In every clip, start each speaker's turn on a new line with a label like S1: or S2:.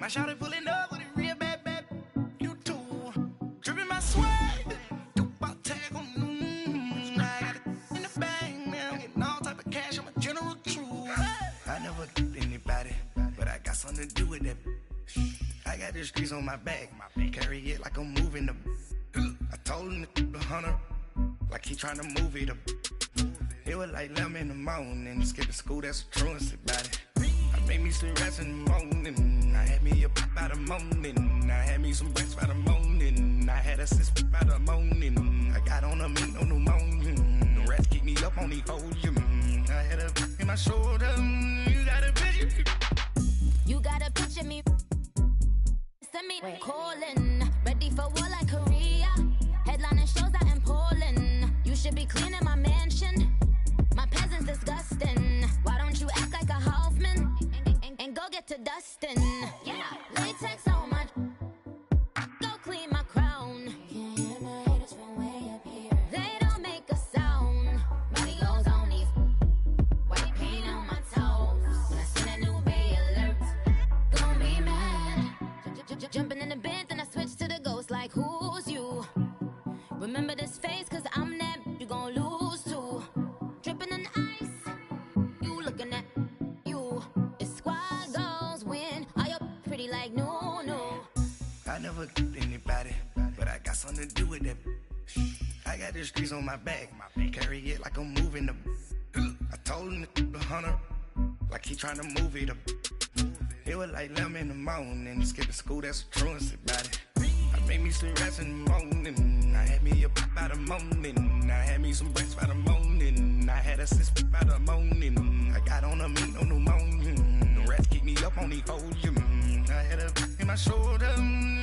S1: My shawty pulling up with a real bad, you too. Dripping my swag, about tag on I got it in the bag, man. I'm getting all type of cash, I'm a general true. I never did anybody, but I got something to do with that. I got the streets on my back, carry it like I'm moving the. I told him to 100, like he trying to move it up. It was like 11 in the morning, skipping school, that's the truancy about it. I made me some rats in the morning, I had me a pop by the morning, I had me some breaks by the morning, I had a sis by the morning, I got on a meat on the morning, the rats keep me up on the podium, I had a in my shoulder, you got a picture.
S2: You got a picture me, send me calling, ready for war like Korea, headlining shows out in Poland, you should be cleaning my mansion. My peasant's disgusting. Why don't you act like a Hoffman and go get to dustin'? Yeah, latex on my. Go clean my crown. Can't hear my haters from way up here. They don't make a sound. Body goes on these. White paint on my toes. When I send a new Bay alert, gon' be mad. Jumping in the bed, then I switch to the ghost like who's you? Remember this face, cause I'm that you gon' lose to. Dripping in ice, you looking at you. It's squad goals win. Are you pretty like no?
S1: I never did anybody, but I got something to do with that. I got the streets on my back, carry it like I'm moving the. I told him to 100, like he trying to move it up. It was like 11 in the morning, skipping school, that's the truancy about it. I made me some rats in the morning, I had me a pop by the morning, I had me some breaks by the morning, I had a sis by the morning, I got on a meat on the morning, the rats keep me up on the podium, I had a in my shoulder,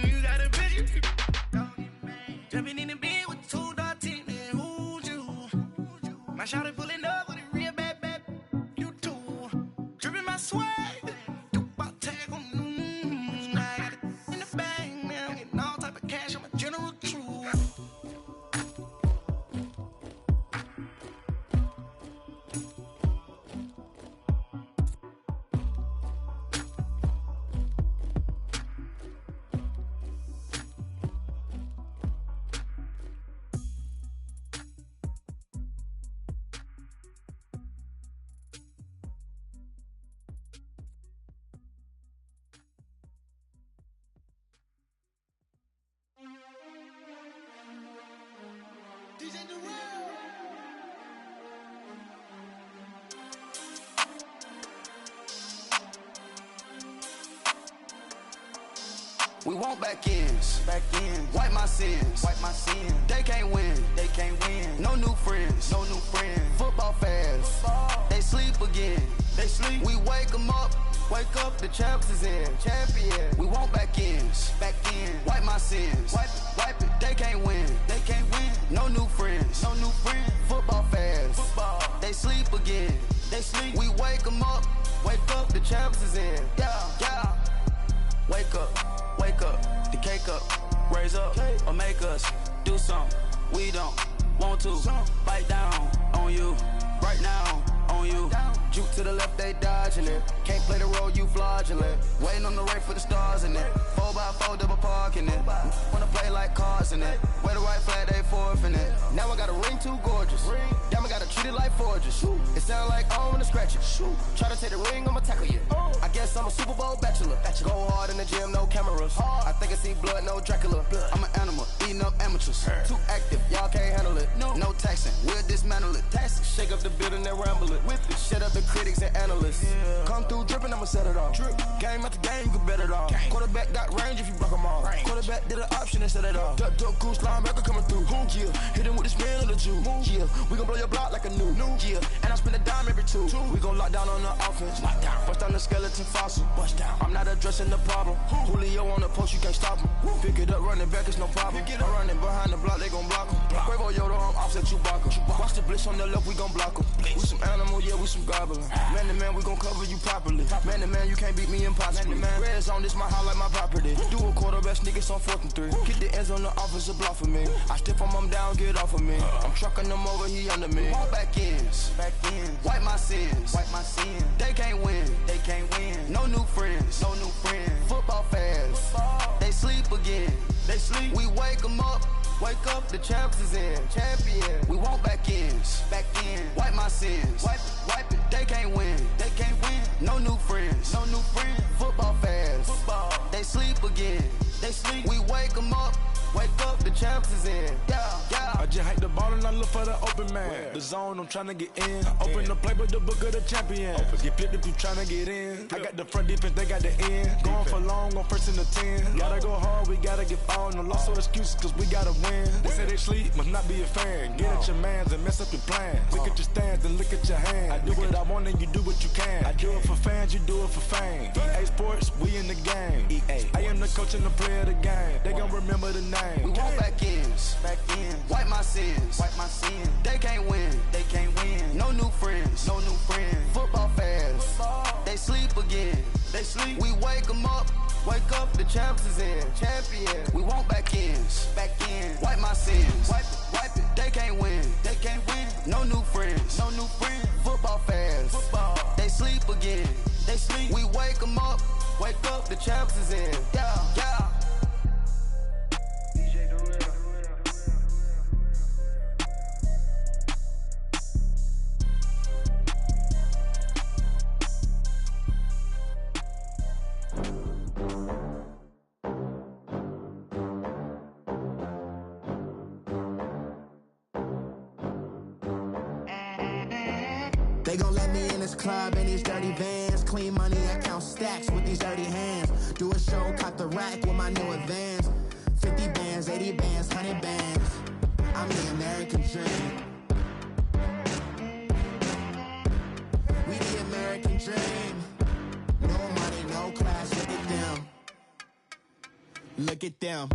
S1: you got a picture. Jumping in the bed with 2 dark teeth, man, who's you? My shawty pulling up with a real bad, you too. Dripping my swag.
S3: We want back ends, wipe my sins, They can't win, No new friends, Football fans, they sleep again, We wake them up, the champs is in, champion. We want back ends, wipe my sins, wipe it. They can't win, No new friends, Football fans, they sleep again, We wake them up, the champs is in, yeah. Wake up, the cake up, raise up, or make us do something we don't want to. Bite down on you, right now on you. Juke to the left, they dodging it. Can't play the role, you fraudulent. Waiting on the right for the stars in it. 4x4 double parking it. Wanna play like cars in it. Wear the right flag, they forfeiting it. Now I got a ring too gorgeous. Damn, I gotta treat it like forges. It sound like I wanna scratch it. Try to take the ring, I'ma tackle you. I guess I'm a Super Bowl bachelor. Go hard in the gym, no cameras. I think I see blood, no Dracula. I'm an animal, eating up amateurs. Too active, y'all can't handle it. No taxing, we'll dismantle it. Shake up the building and ramble it. Whip it, shut up the critics and analysts. Come through dripping, I'ma set it off. Game after game, you can bet it all. Quarterback got range if you block them all. Quarterback did an option and set it off. Duck, goose, linebacker coming through. Yeah, hit him with the spin of the Jew. Yeah, we gon' blow your block like a new. Yeah, and I spend a dime every two. We gon' lock down on the offense. Bust down the skeleton fossil. I'm not addressing the problem. Julio on the post, you can't stop him. Pick it up, running back, it's no problem. I'm running behind the block, they gon' block him. Quavo Yoda, I'm offset Chewbacca. Watch the blitz on the left, we gon' block him. We some animal, yeah, we some goblin. Man to man, we gon' cover you properly. Man to man, you can't beat me impossibly. Red zone, this my house like my property. Do a quarterback sneakers on 4th and 3. Get the ends on the offensive block for me. I step on him down, get off of me. I'm trucking him over, he under me. back ends. Wipe my sins. They can't win. No new friends. Football fans. They sleep again. We wake them up. The champs is in. Champion. We want back ends. Wipe my sins. Wipe it. They can't win. No new friends. Football fans. They sleep again. We wake them up. The champs is in. Yeah.
S4: I just hike the ball and I look for the open man. The zone, I'm tryna get in. Open the playbook, the book of the champion. Get flipped if you tryna get in. I got the front defense, they got the end. Going for long, on first and the 10. Gotta go hard, we gotta get foul. No loss or excuses, cause we gotta win. They say they sleep, must not be a fan. Get at your mans and mess up your plans. Look at your stands and look at your hands. I do what I want and you do what you can. I do it for fans, you do it for fame. EA Sports, we in the game. I am the coach and the player of the game. They gon' remember the name.
S3: We want back ends. Wipe my sins. They can't win. No new friends. Football fans. They sleep again. We wake them up. The champs is in. Champion. We want back ends. Wipe my sins. Wipe it. They can't win. No new friends. Football fans. They sleep again. We wake them up. The champs is in. Yeah.
S5: They gon' let me in this club in these dirty vans. Clean money, I count stacks with these dirty hands. Do a show, caught the rack with my new advance. 50 bands, 80 bands, 100 bands. I'm the American dream. We the American dream. No money, no class, look at them. Look at them,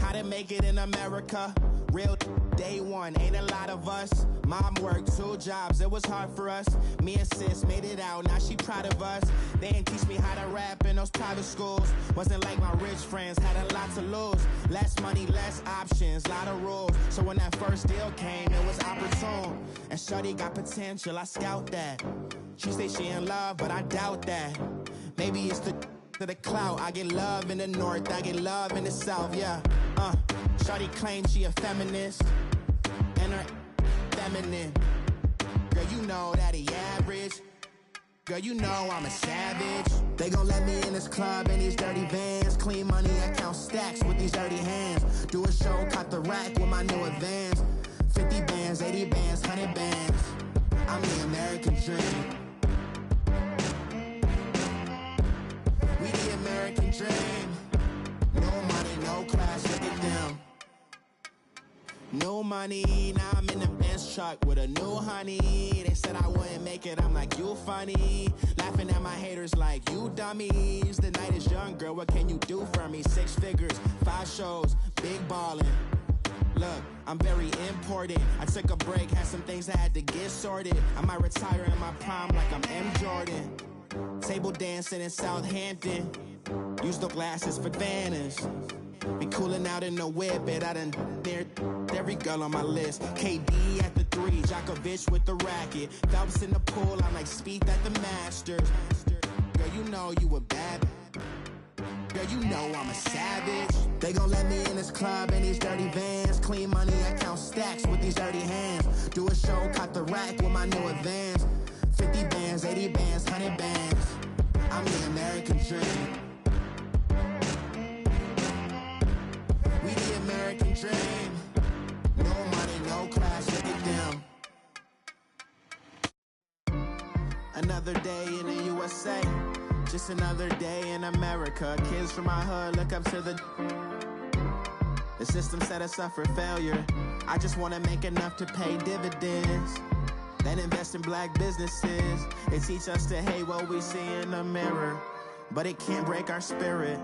S5: how to make it in America. Real day one, ain't a lot of us. Mom worked 2 jobs, it was hard for us. Me and sis made it out, now she proud of us. They didn't teach me how to rap in those private schools. Wasn't like my rich friends, had a lot to lose. Less money, less options, lot of rules. So when that first deal came, it was opportune. And shorty got potential, I scout that. She say she in love, but I doubt that. Maybe it's to the clout. I get love in the north, I get love in the south, yeah. Shawty claims she a feminist, and her feminine. Girl, you know that he average. Girl, you know I'm a savage. They gon' let me in this club in these dirty vans. Clean money, I count stacks with these dirty hands. Do a show, caught the rack with my new advance. 50 bands, 80 bands, 100 bands. I'm the American dream. We the American dream. No money, no class, look at them. No money, now I'm in the Benz truck with a new honey. They said I wouldn't make it, I'm like, you funny. Laughing at my haters like, you dummies. The night is young, girl, what can you do for me? 6 figures, 5 shows, big ballin'. Look, I'm very important. I took a break, had some things I had to get sorted. I might retire in my prime like I'm M. Jordan. Table dancing in Southampton. Use the glasses for Vannas. Be cooling out in the whip, but I done near every girl on my list. KD at the 3, Djokovic with the racket. Phelps in the pool, I'm like Spieth at the Masters. Girl, you know you a bad. Girl, you know I'm a savage. They gon' let me in this club in these dirty vans. Clean money, I count stacks with these dirty hands. Do a show, caught the rack with my new advance. 50 bands, 80 bands, 100 bands. I'm the American dream. We the American dream. No money, no class, look at them. Another day in the USA. Just another day in America. Kids from my hood look up to the system set us up for failure. I just wanna make enough to pay dividends. Then invest in black businesses. They teach us to hate what we see in the mirror, but it can't break our spirit.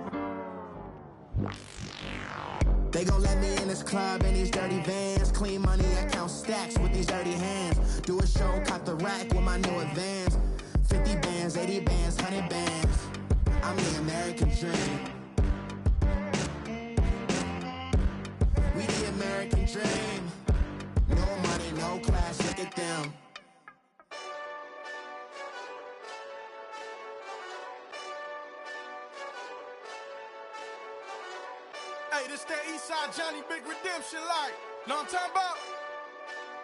S5: They gon' let me in this club in these dirty vans. Clean money, I count stacks with these dirty hands. Do a show, caught the rack with my new advance. 50 bands, 80 bands, 100 bands. I'm the American dream. We the American dream. No money, no class, look at
S4: this that Eastside Johnny Big Redemption like. Know what I'm talking about?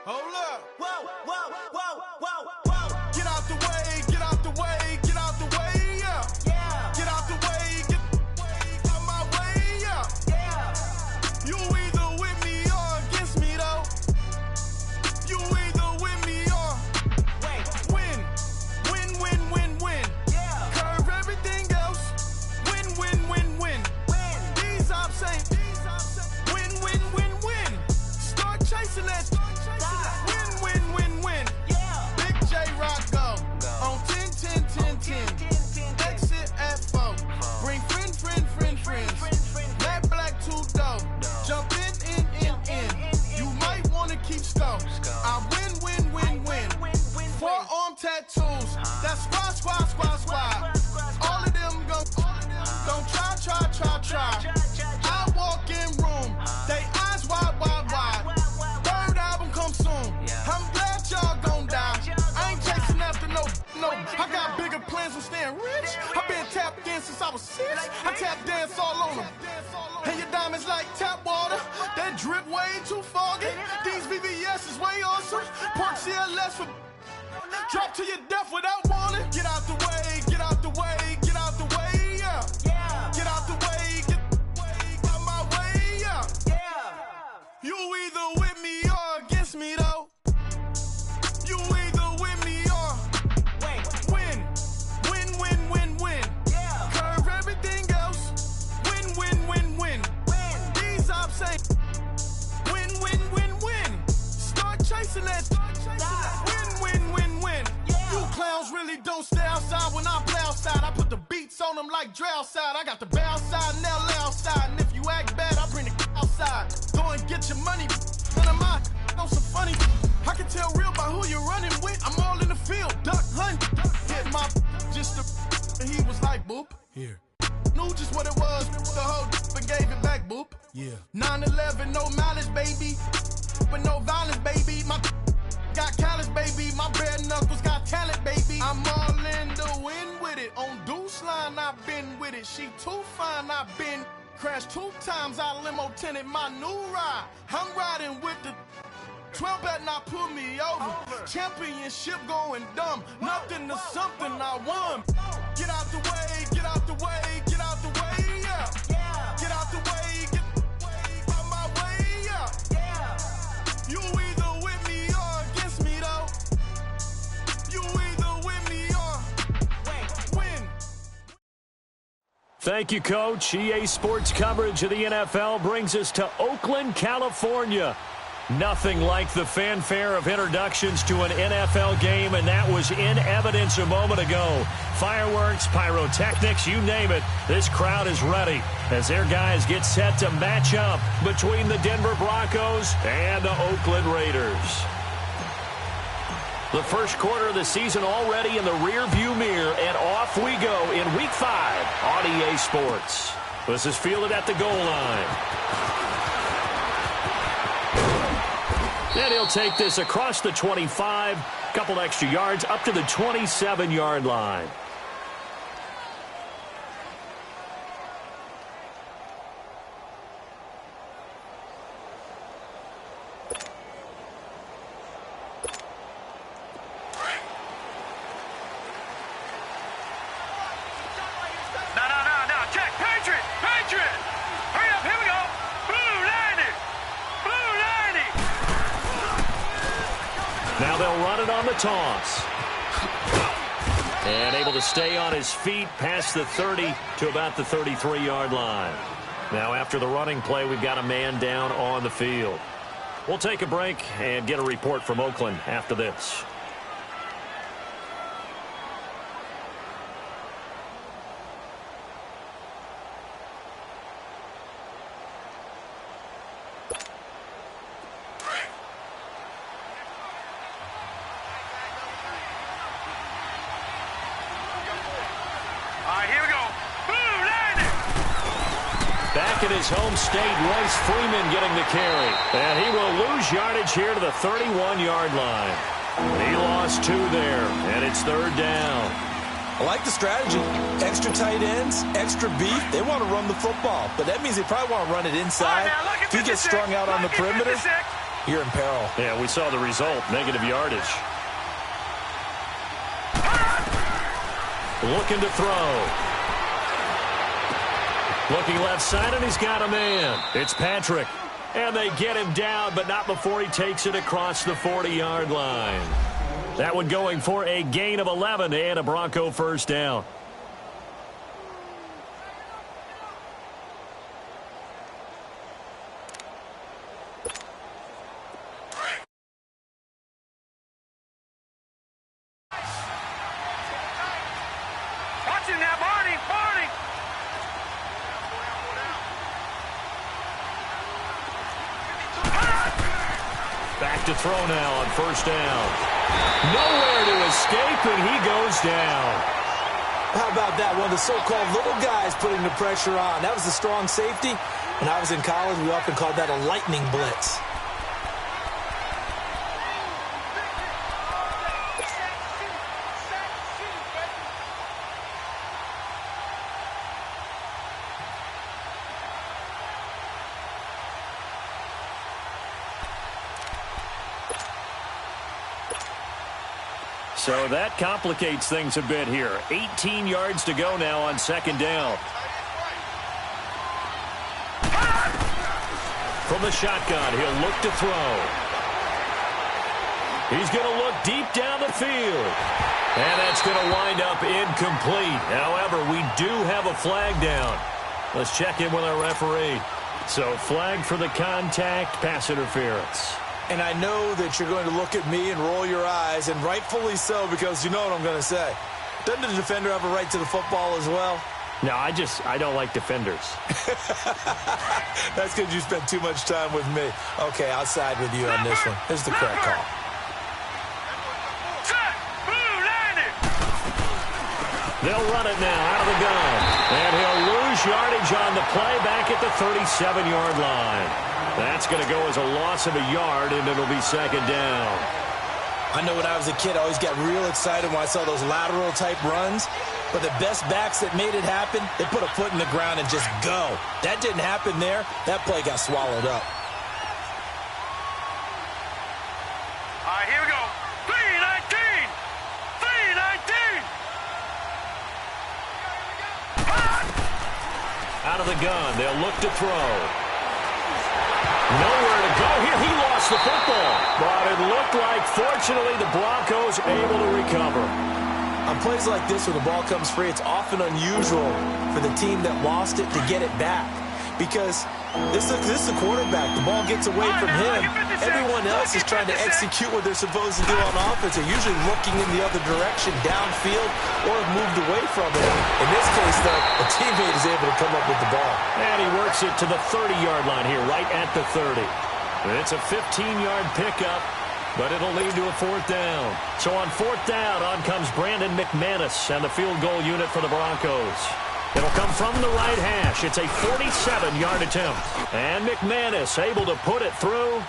S4: Hold up.
S5: Whoa, whoa, whoa, whoa, whoa.
S4: Get out the way, get out the way, get out the way, yeah.
S5: Yeah.
S4: Get out the way, get out my way, yeah.
S5: Yeah.
S4: You either with me or against me, though. You either with me or win. Win, win, win, win.
S5: Yeah.
S4: Curve everything else. Win, win, win, win.
S5: Win.
S4: These ops ain't. Win, win, win, win. Start chasing that. Win, win, win, win.
S5: Yeah.
S4: Big J Rock go. On 10, 10, 10, 10. Exit at 4. Bring friends. Black, 2 dough. Jump in. You might want to keep score. I win. Forearm tattoos. That's squad. All of them don't try. I walk in room. They eyes wide. Third album come soon. I'm glad y'all gon' die. I ain't chasing after no. I got bigger plans than staying rich. I been tapped in since I was 6. I tap dance all on them. And your diamonds like tap water. That drip way too foggy. These VVS is way awesome. Park CLS for drop to your death without warning. Get out the way, get out the way, get out the way, yeah.
S5: Yeah.
S4: Get out the way, get out my way, yeah.
S5: Yeah.
S4: You either with me or against me, though. You either with me or win. Win.
S5: Yeah.
S4: Curve everything else. Win. These ops ain't. Win. Start chasing that. Win.
S5: Yeah.
S4: You clowns really don't stay outside when I play outside. I put the beats on them like Dre outside. I got the bow side and they'll lay outside. And if you act bad, I bring the outside. Go and get your money. None of my know some funny. I can tell real by who you're running with. I'm all in the field. Duck hunt. Hit my just the. And he was like, boop. Here. Knew just what it was. The whole and gave it back, boop. Yeah. 9/11, no malice, baby. But no violence, baby. My got callous, baby. My bare knuckles got talent, baby. I'm all in the wind with it. On Deuce line, I've been with it. She too fine, I've been crashed 2 times. I limo tinted my new ride. I'm riding with the 12 better not pull me over. Championship going dumb. Nothing to something I won. Get out the way, get out the way, get out the way, yeah.
S5: Yeah.
S4: Get out the way, get out my way, yeah.
S5: Yeah.
S4: You either with me or against me, though. You either with me or win.
S6: Thank you, Coach. EA Sports coverage of the NFL brings us to Oakland, California. Nothing like the fanfare of introductions to an NFL game, and that was in evidence a moment ago. Fireworks, pyrotechnics, you name it. This crowd is ready as their guys get set to match up between the Denver Broncos and the Oakland Raiders. The first quarter of the season already in the rear-view mirror, and off we go in Week 5 on EA Sports. This is fielded at the goal line. And he'll take this across the 25, couple extra yards, up to the 27-yard line.
S7: No, check, Patriot! Hurry up, here we go! Blue 90!
S6: Now they'll run it on the toss. And able to stay on his feet past the 30 to about the 33-yard line. Now after the running play, we've got a man down on the field. We'll take a break and get a report from Oakland after this. Back in his home state, Royce Freeman getting the carry. And he will lose yardage here to the 31-yard line. He lost 2 there, and it's 3rd down.
S8: I like the strategy. Extra tight ends, extra beef. They want to run the football, but that means they probably want to run it inside. If you get strung out on the perimeter, you're in peril.
S6: Yeah, we saw the result, negative yardage. Looking to throw. Looking left side, and he's got a man. It's Patrick. And they get him down, but not before he takes it across the 40-yard line. That one going for a gain of 11 and a Bronco first down.
S7: Watching that, Barney.
S6: Back to throw now on first down. Nowhere to escape, and he goes down.
S8: How about that? One of the so-called little guys putting the pressure on. That was the strong safety. When I was in college, we often called that a lightning blitz.
S6: So that complicates things a bit here. 18 yards to go now on second down. From the shotgun, he'll look to throw. He's going to look deep down the field. And that's going to wind up incomplete. However, we do have a flag down. Let's check in with our referee. So flag for the contact, pass interference.
S8: And I know that you're going to look at me and roll your eyes, and rightfully so, because you know what I'm going to say. Doesn't the defender have a right to the football as well?
S6: No, I don't like defenders.
S8: That's because you spent too much time with me. Okay, I'll side with you on this one. Here's the correct call.
S6: They'll run it now out of the gun. And he'll lose yardage on the play back at the 37-yard line. That's going to go as a loss of a yard, and it'll be second down.
S8: I know when I was a kid, I always got real excited when I saw those lateral-type runs. But the best backs that made it happen, they put a foot in the ground and just go. That didn't happen there. That play got swallowed up.
S7: All right, here we go. 3-19. 3-19.
S6: Out of the gun, they'll look to throw. Nowhere to go here. He lost the football. But it looked like, fortunately, the Broncos able to recover.
S8: On plays like this, when the ball comes free, it's often unusual for the team that lost it to get it back. Because this is the quarterback. The ball gets away from him. Everyone else is trying to execute what they're supposed to do on offense. They're usually looking in the other direction, downfield, or have moved away from it. In this case, though, a teammate is able to come up with the ball.
S6: And he works it to the 30-yard line here, right at the 30. It's a 15-yard pickup, but it'll lead to a fourth down. So on fourth down, on comes Brandon McManus and the field goal unit for the Broncos. It'll come from the right hash. It's a 47-yard attempt. And McManus able to put it through.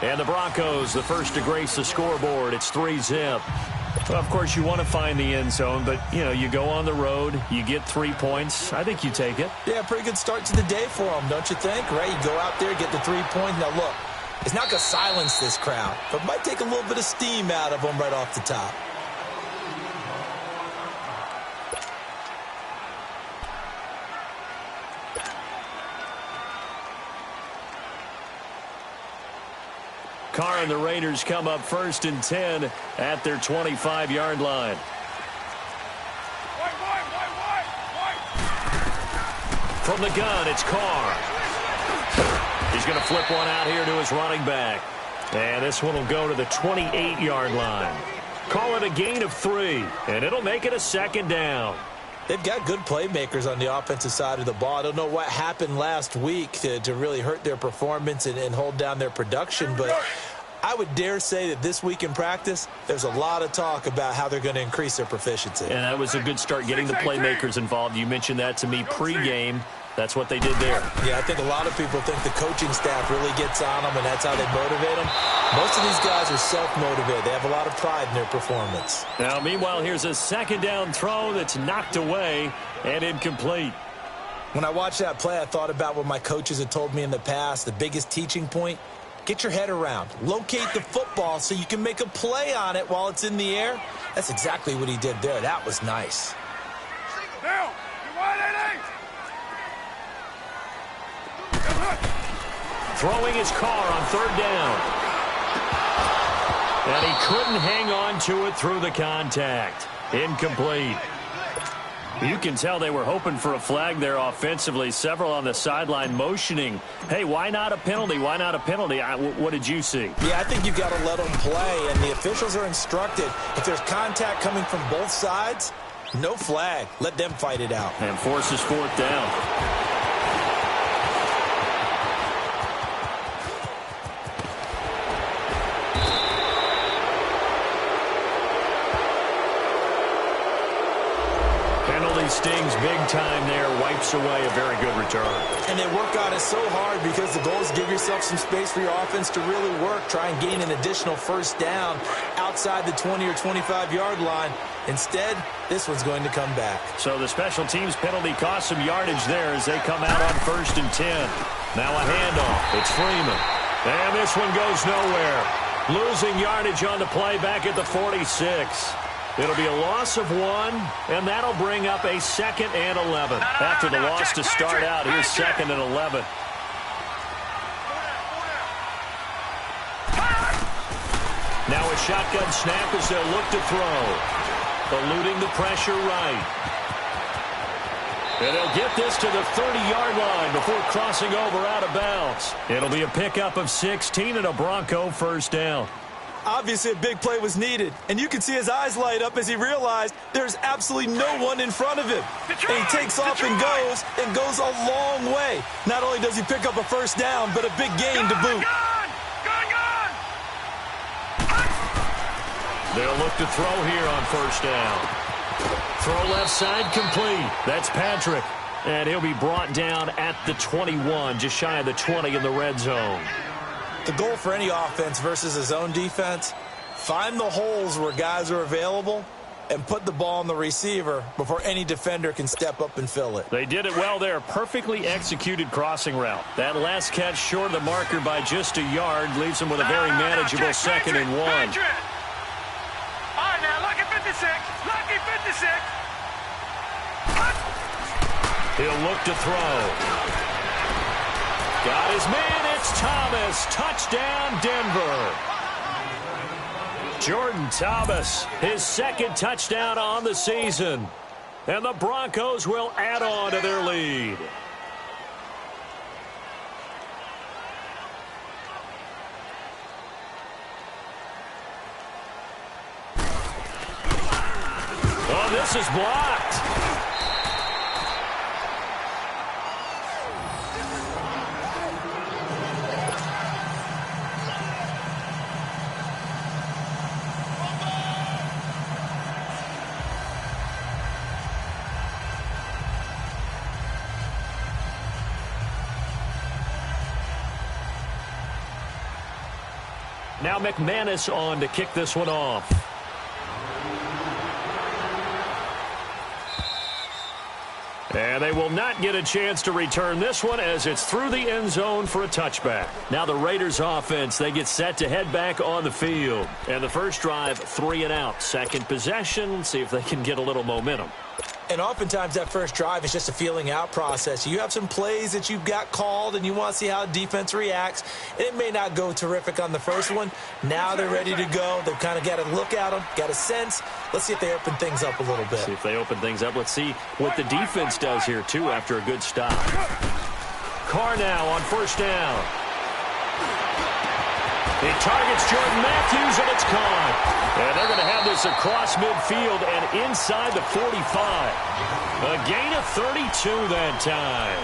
S6: And the Broncos, the first to grace the scoreboard. It's 3-zip. Well, of course, you want to find the end zone, but, you know, you go on the road, you get 3 points. I think you take it.
S8: Yeah, pretty good start to the day for them, don't you think? Right? You go out there, get the 3 points. Now, look, it's not going to silence this crowd, but it might take a little bit of steam out of them right off the top.
S6: Carr and the Raiders come up first and 10 at their 25-yard line. From the gun, it's Carr. He's going to flip one out here to his running back. And this one will go to the 28-yard line. Call it a gain of 3, and it'll make it a second down.
S8: They've got good playmakers on the offensive side of the ball. I don't know what happened last week to really hurt their performance and hold down their production, but I would dare say that this week in practice, there's a lot of talk about how they're going to increase their proficiency.
S6: And that was a good start getting the playmakers involved. You mentioned that to me pregame. That's what they did there.
S8: Yeah, I think a lot of people think the coaching staff really gets on them, and that's how they motivate them. Most of these guys are self-motivated. They have a lot of pride in their performance.
S6: Now, meanwhile, here's a second down throw that's knocked away and incomplete.
S8: When I watched that play, I thought about what my coaches had told me in the past. The biggest teaching point, get your head around. Locate the football so you can make a play on it while it's in the air. That's exactly what he did there. That was nice.
S7: Down. You wide, Eddie?
S6: Throwing his car on third down. And he couldn't hang on to it through the contact. Incomplete. You can tell they were hoping for a flag there offensively. Several on the sideline motioning, hey, why not a penalty? Why not a penalty? What did you see?
S8: Yeah, I think you've got to let them play, and the officials are instructed. If there's contact coming from both sides, no flag. Let them fight it out.
S6: And forces fourth down. Stings big time there, wipes away a very good return.
S8: And they work on it so hard because the goal is give yourself some space for your offense to really work. Try and gain an additional first down outside the 20 or 25-yard line. Instead, this one's going to come back.
S6: So the special teams penalty cost some yardage there as they come out on 1st and 10. Now a handoff. It's Freeman. And this one goes nowhere. Losing yardage on the play back at the 46. It'll be a loss of 1, and that'll bring up a 2nd and 11. After the loss to start out, here's 2nd and 11. Now a shotgun snap as they'll look to throw. Eluding the pressure right. And they'll get this to the 30-yard line before crossing over out of bounds. It'll be a pickup of 16 and a Bronco first down.
S8: Obviously, a big play was needed, and you can see his eyes light up as he realized there's absolutely no one in front of him. And he takes off and goes a long way. Not only does he pick up a first down, but a big gain to boot.
S6: They'll look to throw here on first down. Throw left side complete. That's Patrick. And he'll be brought down at the 21, just shy of the 20 in the red zone.
S8: The goal for any offense versus his own defense, find the holes where guys are available and put the ball on the receiver before any defender can step up and fill it.
S6: They did it well there. Perfectly executed crossing route. That last catch short of the marker by just a yard leaves him with a very manageable 2nd and 1.
S7: All right, now, lucky 56. Lucky 56.
S6: He'll look to throw. Got his man. It's Thomas. Touchdown, Denver. Jordan Thomas, his 2nd touchdown on the season. And the Broncos will add on to their lead. Oh, this is blocked. Now McManus on to kick this one off. And they will not get a chance to return this one as it's through the end zone for a touchback. Now the Raiders offense, they get set to head back on the field. And the first drive, 3 and out. Second possession, see if they can get a little momentum.
S8: And oftentimes that first drive is just a feeling out process. You have some plays that you've got called and you want to see how defense reacts. It may not go terrific on the first one. Now they're ready to go. They've kind of got to look at them, got a sense. Let's see if they open things up a little bit.
S6: See if they open things up. Let's see what the defense does here, too, after a good stop. Carr now on first down. He targets Jordan Matthews, and it's caught. And they're going to have this across midfield and inside the 45. A gain of 32 that time.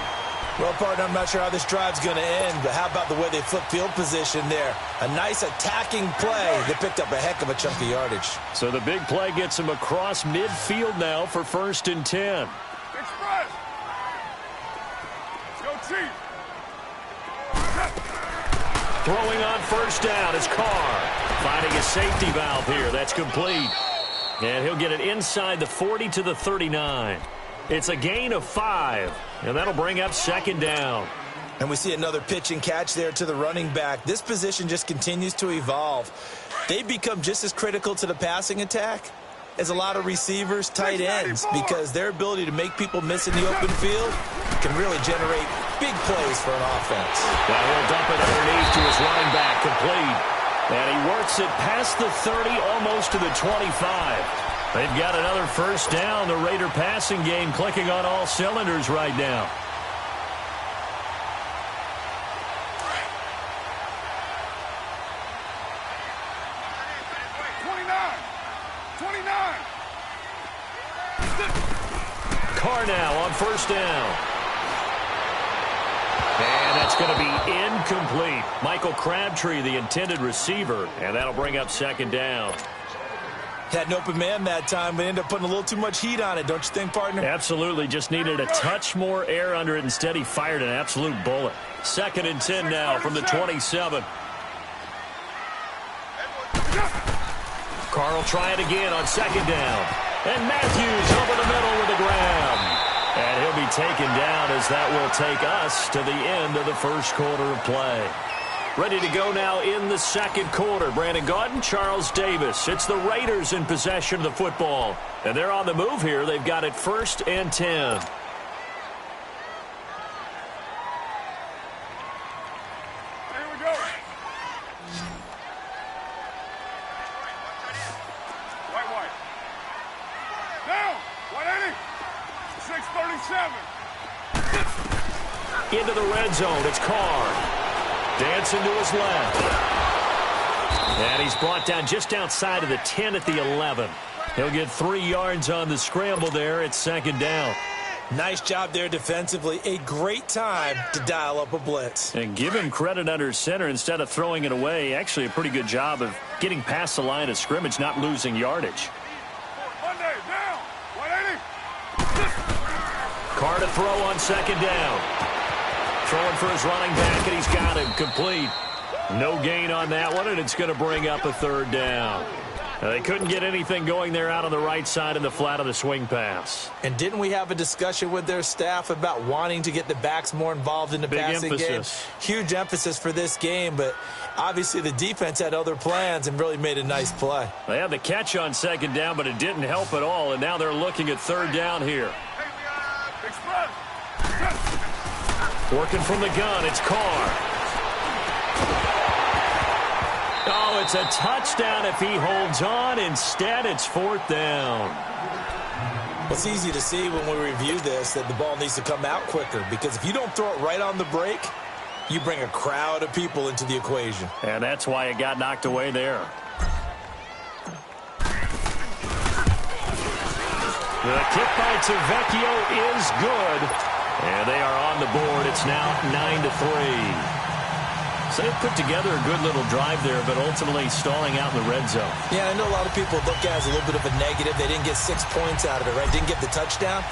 S8: Well, partner, I'm not sure how this drive's going to end, but how about the way they flip field position there? A nice attacking play. They picked up a heck of a chunk of yardage.
S6: So the big play gets them across midfield now for 1st and 10. Throwing on first down is Carr. Finding a safety valve here. That's complete. And he'll get it inside the 40 to the 39. It's a gain of 5. And that'll bring up second down.
S8: And we see another pitch and catch there to the running back. This position just continues to evolve. They become just as critical to the passing attack as a lot of receivers, tight ends, because their ability to make people miss in the open field can really generate big plays for an offense.
S6: Now he'll dump it underneath to his running back, complete. And he works it past the 30, almost to the 25. They've got another first down. The Raider passing game clicking on all cylinders right now. Carr now on first down. And that's going to be incomplete. Michael Crabtree, the intended receiver, and that'll bring up second down.
S8: Had an open man that time, but ended up putting a little too much heat on it, don't you think, partner?
S6: Absolutely. Just needed a touch more air under it. Instead, he fired an absolute bullet. 2nd and 10 now from the 27. Carr will try it again on second down. And Matthews over the middle with a grab. And he'll be taken down as that will take us to the end of the first quarter of play. Ready to go now in the second quarter. Brandon Gaudin, Charles Davis. It's the Raiders in possession of the football. And they're on the move here. They've got it 1st and 10. Into the red zone. It's Carr. Dancing to his left. And he's brought down just outside of the 10 at the 11. He'll get 3 yards on the scramble there. It's second down.
S8: Nice job there defensively. A great time to dial up a blitz.
S6: And give him credit under center instead of throwing it away. Actually a pretty good job of getting past the line of scrimmage, not losing yardage. Carr to throw on second down. Throwing for his running back, and he's got him complete. No gain on that one, and it's going to bring up a 3rd down. Now, they couldn't get anything going there out on the right side in the flat of the swing pass.
S8: And didn't we have a discussion with their staff about wanting to get the backs more involved in the passing game? Huge emphasis for this game, but obviously the defense had other plans and really made a nice play.
S6: They had the catch on second down, but it didn't help at all, and now they're looking at 3rd down here. Working from the gun, it's Carr. Oh, it's a touchdown if he holds on. Instead, it's 4th down.
S8: It's easy to see when we review this that the ball needs to come out quicker, because if you don't throw it right on the break, you bring a crowd of people into the equation.
S6: And that's why it got knocked away there. The kick by Tavecchio is good. And they are on the board. It's now 9-3. So they've put together a good little drive there, but ultimately stalling out in the red zone.
S8: Yeah, I know a lot of people look at it as a little bit of a negative. They didn't get 6 points out of it, right? Didn't get the touchdown.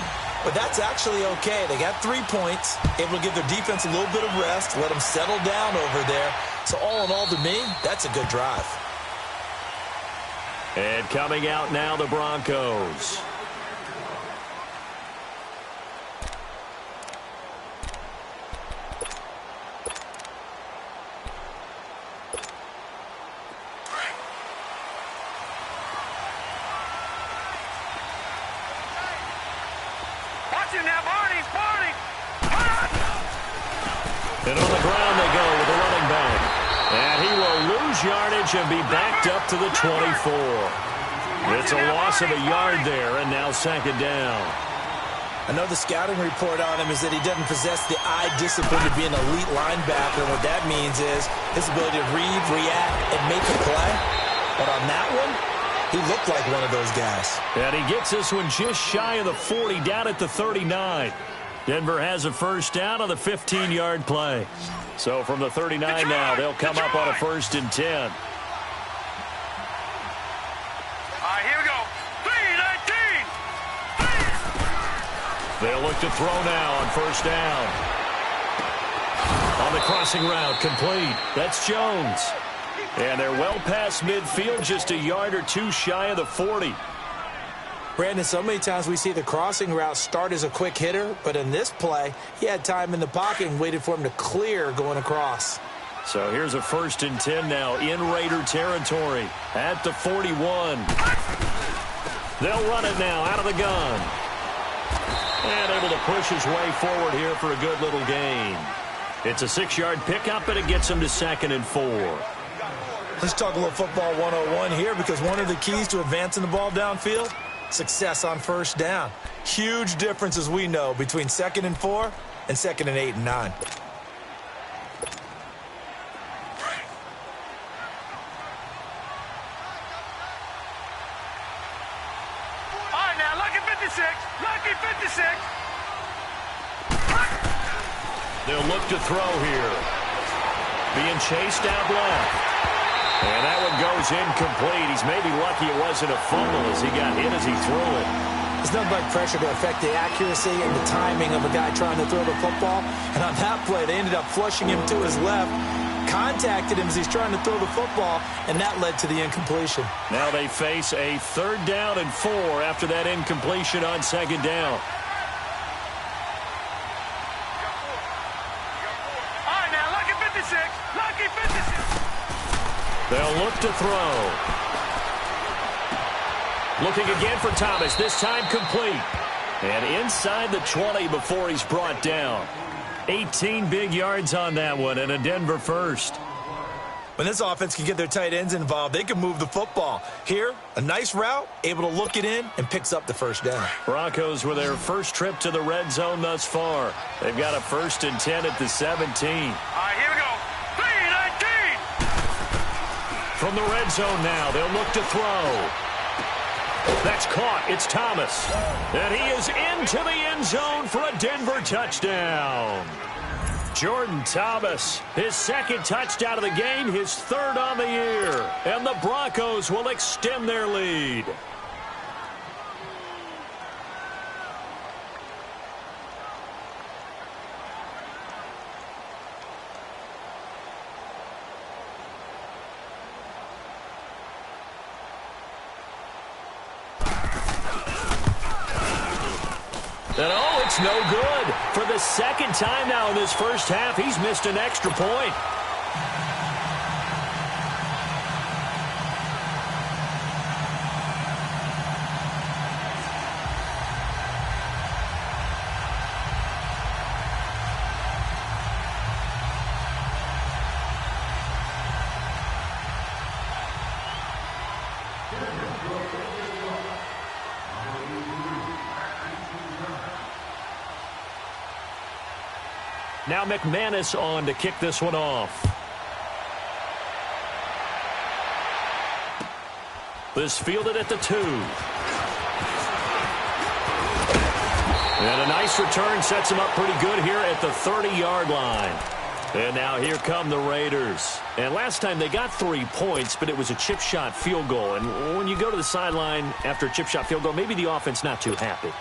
S8: But that's actually okay. They got 3 points, able to give their defense a little bit of rest, let them settle down over there. So all in all, to me, that's a good drive.
S6: And coming out now, the Broncos. And on the ground they go with the running back. And he will lose yardage and be backed up to the 24. It's a loss of a yard there, and now second down.
S8: I know the scouting report on him is that he doesn't possess the eye discipline to be an elite linebacker. And what that means is his ability to read, react, and make a play. But on that one, he looked like one of those guys.
S6: And he gets this one just shy of the 40, down at the 39. Denver has a first down on the 15-yard play. So from the 39 now, they'll come up on a 1st and 10.
S7: All right, here we go. 3-19.
S6: They'll look to throw now on first down. On the crossing route, complete. That's Jones. And they're well past midfield, just a yard or two shy of the 40.
S8: Brandon, so many times we see the crossing route start as a quick hitter, but in this play, he had time in the pocket and waited for him to clear going across.
S6: So here's a 1st and 10 now in Raider territory at the 41. They'll run it now out of the gun. And able to push his way forward here for a good little gain. It's a 6-yard pickup, and it gets him to 2nd and 4.
S8: Let's talk a little football 101 here, because one of the keys to advancing the ball downfield, success on 1st down. Huge difference, as we know, between 2nd and 4 and 2nd and 8 and 9.
S7: All right, now, lucky 56. Lucky 56.
S6: They'll look to throw here. Being chased out left. And that one goes incomplete. He's maybe lucky it wasn't a fumble as he got hit as he threw it.
S8: There's nothing like pressure to affect the accuracy and the timing of a guy trying to throw the football. And on that play, they ended up flushing him to his left, contacted him as he's trying to throw the football, and that led to the incompletion.
S6: Now they face a 3rd down and 4 after that incompletion on 2nd down.
S7: All right, now, lucky 56. Lucky 56.
S6: They'll look to throw. Looking again for Thomas, this time complete. And inside the 20 before he's brought down. 18 big yards on that one, and a Denver 1st.
S8: When this offense can get their tight ends involved, they can move the football. Here, a nice route, able to look it in, and picks up the 1st down.
S6: Broncos with their first trip to the red zone thus far. They've got a 1st and 10 at the 17.
S7: All right, here we go. 3-19.
S6: From the red zone now, they'll look to throw. That's caught. It's Thomas. And he is into the end zone for a Denver touchdown. Jordan Thomas, his 2nd touchdown of the game, his 3rd on the year. And the Broncos will extend their lead. And oh, it's no good. For the 2nd time now in this 1st half, he's missed an extra point. Now McManus on to kick this one off. This fielded at the 2. And a nice return sets him up pretty good here at the 30-yard line. And now here come the Raiders. And last time they got 3 points, but it was a chip shot field goal. And when you go to the sideline after a chip shot field goal, maybe the offense not too happy.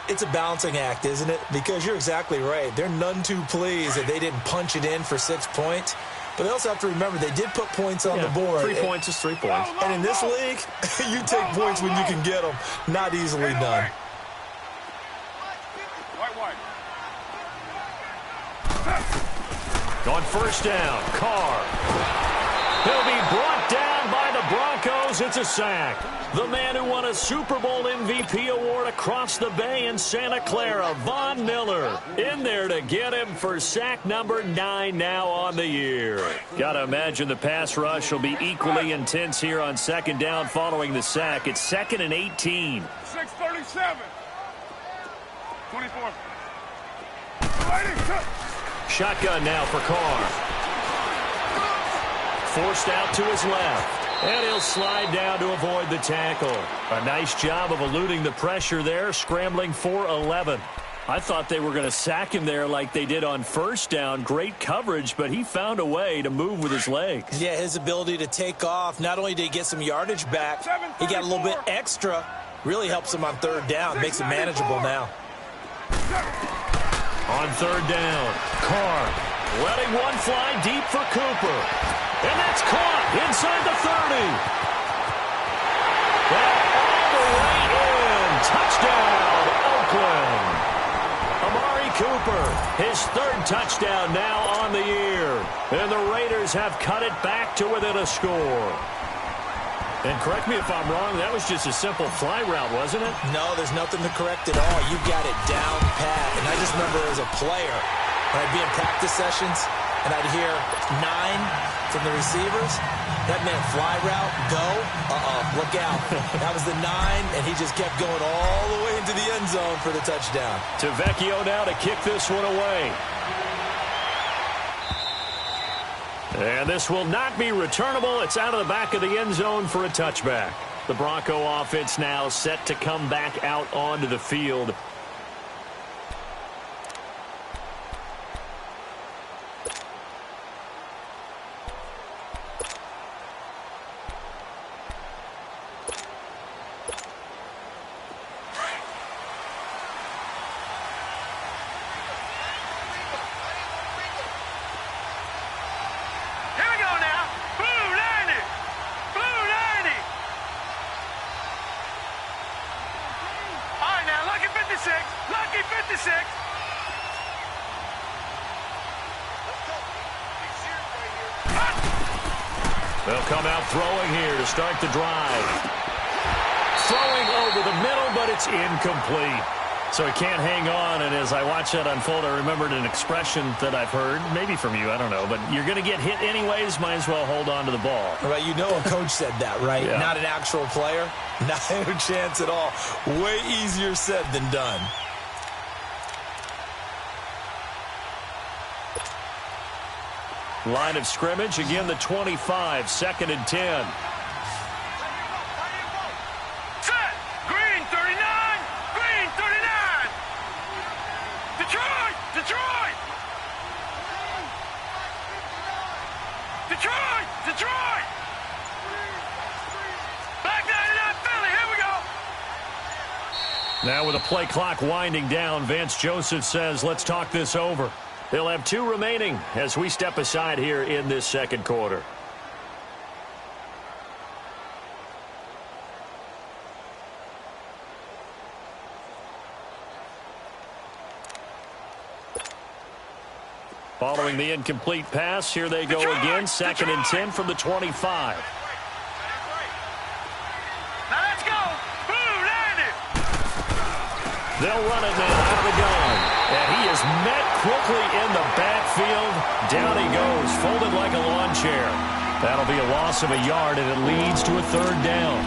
S8: It's a balancing act, isn't it? Because you're exactly right. They're none too pleased that they didn't punch it in for 6 points. But they also have to remember they did put points on the board.
S6: 3 points is 3 points.
S8: And in this league, you take points when you can get them. Not easily done.
S6: On 1st down, Carr. He'll be brought down by the Broncos. It's a sack. The man who won a Super Bowl MVP award across the bay in Santa Clara, Von Miller, in there to get him for sack number 9 now on the year. Got to imagine the pass rush will be equally intense here on 2nd down following the sack. It's 2nd and 18.
S7: 6:37. 24.
S6: Shotgun now for Carr. Forced out to his left. And he'll slide down to avoid the tackle. A nice job of eluding the pressure there, scrambling for 11. I thought they were going to sack him there like they did on 1st down. Great coverage, but he found a way to move with his legs.
S8: Yeah, his ability to take off, not only did he get some yardage back, he got a little bit extra. Really helps him on 3rd down, makes it manageable now.
S6: On 3rd down, Carr letting one fly deep for Cooper. And that's caught inside the 30. And all the way in. Touchdown, Oakland. Amari Cooper, his third touchdown now on the year. And the Raiders have cut it back to within a score. And correct me if I'm wrong, that was just a simple fly route, wasn't it?
S8: No, there's nothing to correct at all. You got it down pat. And I just remember as a player, when I'd be in practice sessions, and I'd hear 9 from the receivers, that meant fly route, go, look out. That was the 9, and he just kept going all the way into the end zone for the touchdown.
S6: To Vecchio now to kick this one away. And this will not be returnable. It's out of the back of the end zone for a touchback. The Bronco offense now set to come back out onto the field.
S7: Lucky 56.
S6: They'll come out throwing here to start the drive. Throwing over the middle, but it's incomplete. So he can't hang on, and as I watch that unfold, I remembered an expression that I've heard, maybe from you, I don't know, but you're going to get hit anyways, might as well hold on to the ball.
S8: Right, you know a coach said that, right?
S6: Yeah.
S8: Not an actual player. Not a chance at all. Way easier said than done.
S6: Line of scrimmage, again the 25, 2nd and 10.
S7: Set! Green 39! Green 39! Detroit! Detroit! Detroit! Detroit! Back 99 Philly, here we go!
S6: Now with a play clock winding down, Vance Joseph says, let's talk this over. They'll have 2 remaining as we step aside here in this second quarter. Following the incomplete pass, here they go again. 2nd and 10 from the 25.
S7: Now let's go! Boom, landed!
S6: They'll run it now out of the gun. And he is met quickly in the backfield. Down he goes, folded like a lawn chair. That'll be a loss of a yard, and it leads to a 3rd down.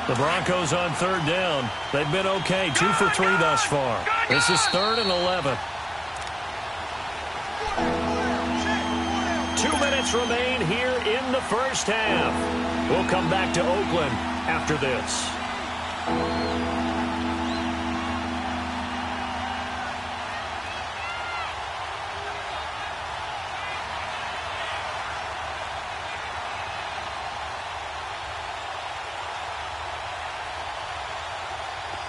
S6: The Broncos on 3rd down. They've been okay, 2 for 3 thus far. This is 3rd and 11. 2 minutes remain here in the first half. We'll come back to Oakland after this.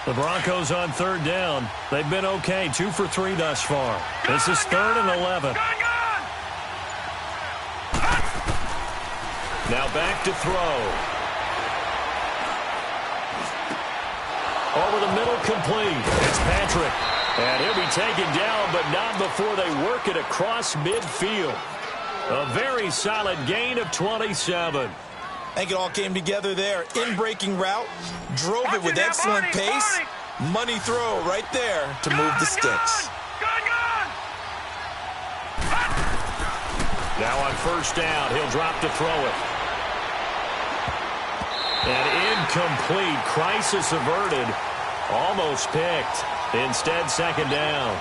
S6: The Broncos on 3rd down. They've been okay, 2 for 3 thus far. This is 3rd and 11. Now back to throw. Over the middle, complete. It's Patrick. And he'll be taken down, but not before they work it across midfield. A very solid gain of 27.
S8: I think it all came together there. In-breaking route. Drove it with excellent pace. Money throw right there to move the sticks.
S6: Now on 1st down, he'll drop to throw it. And incomplete. Crisis averted. Almost picked. Instead, 2nd down.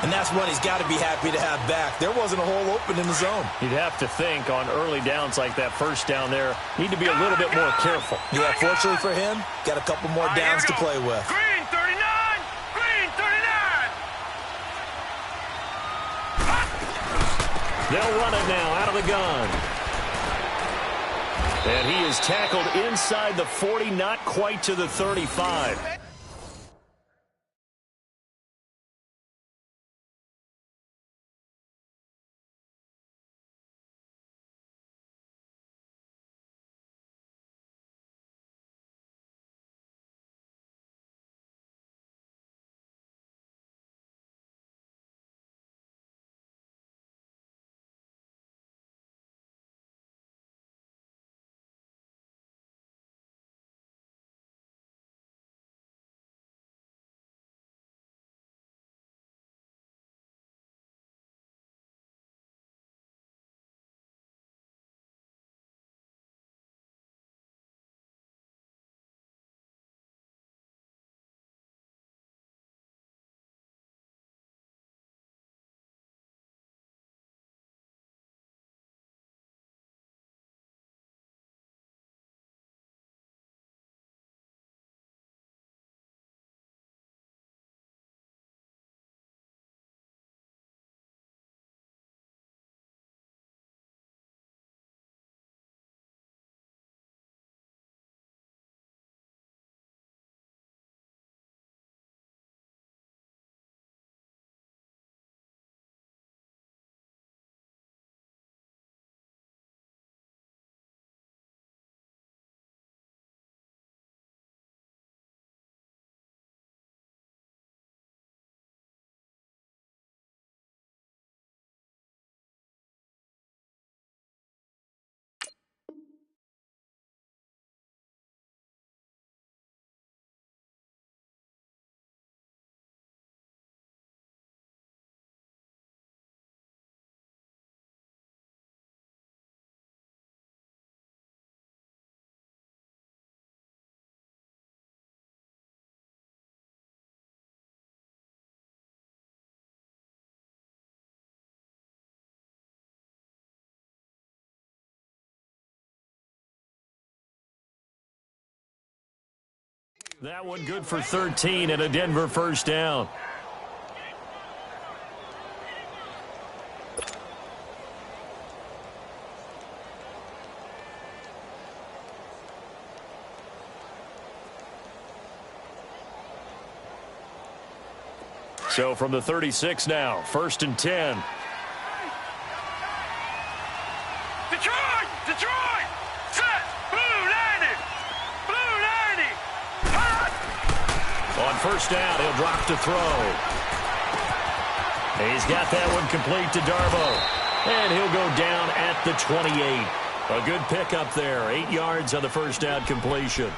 S8: And that's one he's got to be happy to have back. There wasn't a hole open in the zone.
S6: You'd have to think on early downs like that 1st down there, need to be a little bit more careful.
S8: Yeah, fortunately for him, got a couple more downs to play with.
S7: Green 39! Green 39!
S6: They'll run it now out of the gun. And he is tackled inside the 40, not quite to the 35. That one good for 13 and a Denver first down. So from the 36 now, 1st and 10.
S7: Detroit! Set! Blue 90! Blue 90! Hot!
S6: On first down, he'll drop to throw. He's got that one complete to Darbo. And he'll go down at the 28. A good pickup there. 8 yards on the first down completion.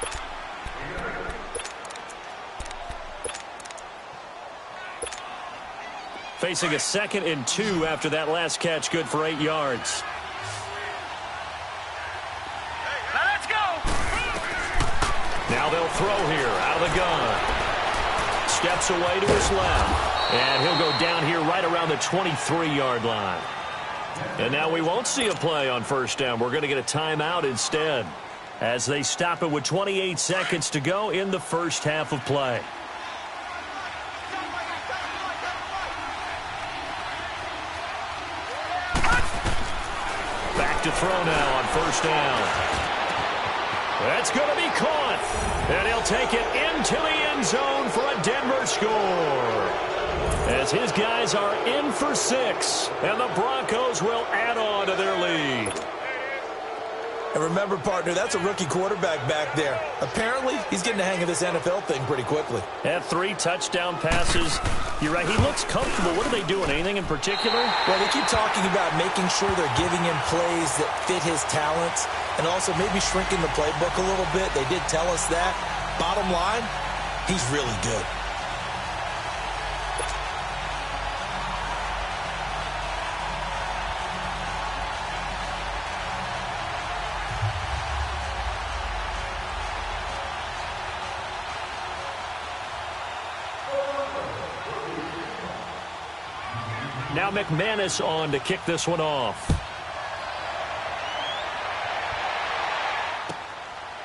S6: Facing a 2nd and 2 after that last catch, good for 8 yards.
S7: Now let's go!
S6: Now they'll throw here out of the gun. Steps away to his left. And he'll go down here right around the 23-yard line. And now we won't see a play on first down. We're going to get a timeout instead as they stop it with 28 seconds to go in the first half of play. Back to throw now on first down. That's going to be caught. And he'll take it into the end zone for a Denver score. As his guys are in for 6. And the Broncos will add on to their lead.
S8: And remember, partner, that's a rookie quarterback back there. Apparently, he's getting the hang of this NFL thing pretty quickly.
S6: Had 3 touchdown passes. You're right, he looks comfortable. What are they doing? Anything in particular?
S8: Well, they keep talking about making sure they're giving him plays that fit his talents and also maybe shrinking the playbook a little bit. They did tell us that. Bottom line, he's really good.
S6: Now McManus on to kick this one off.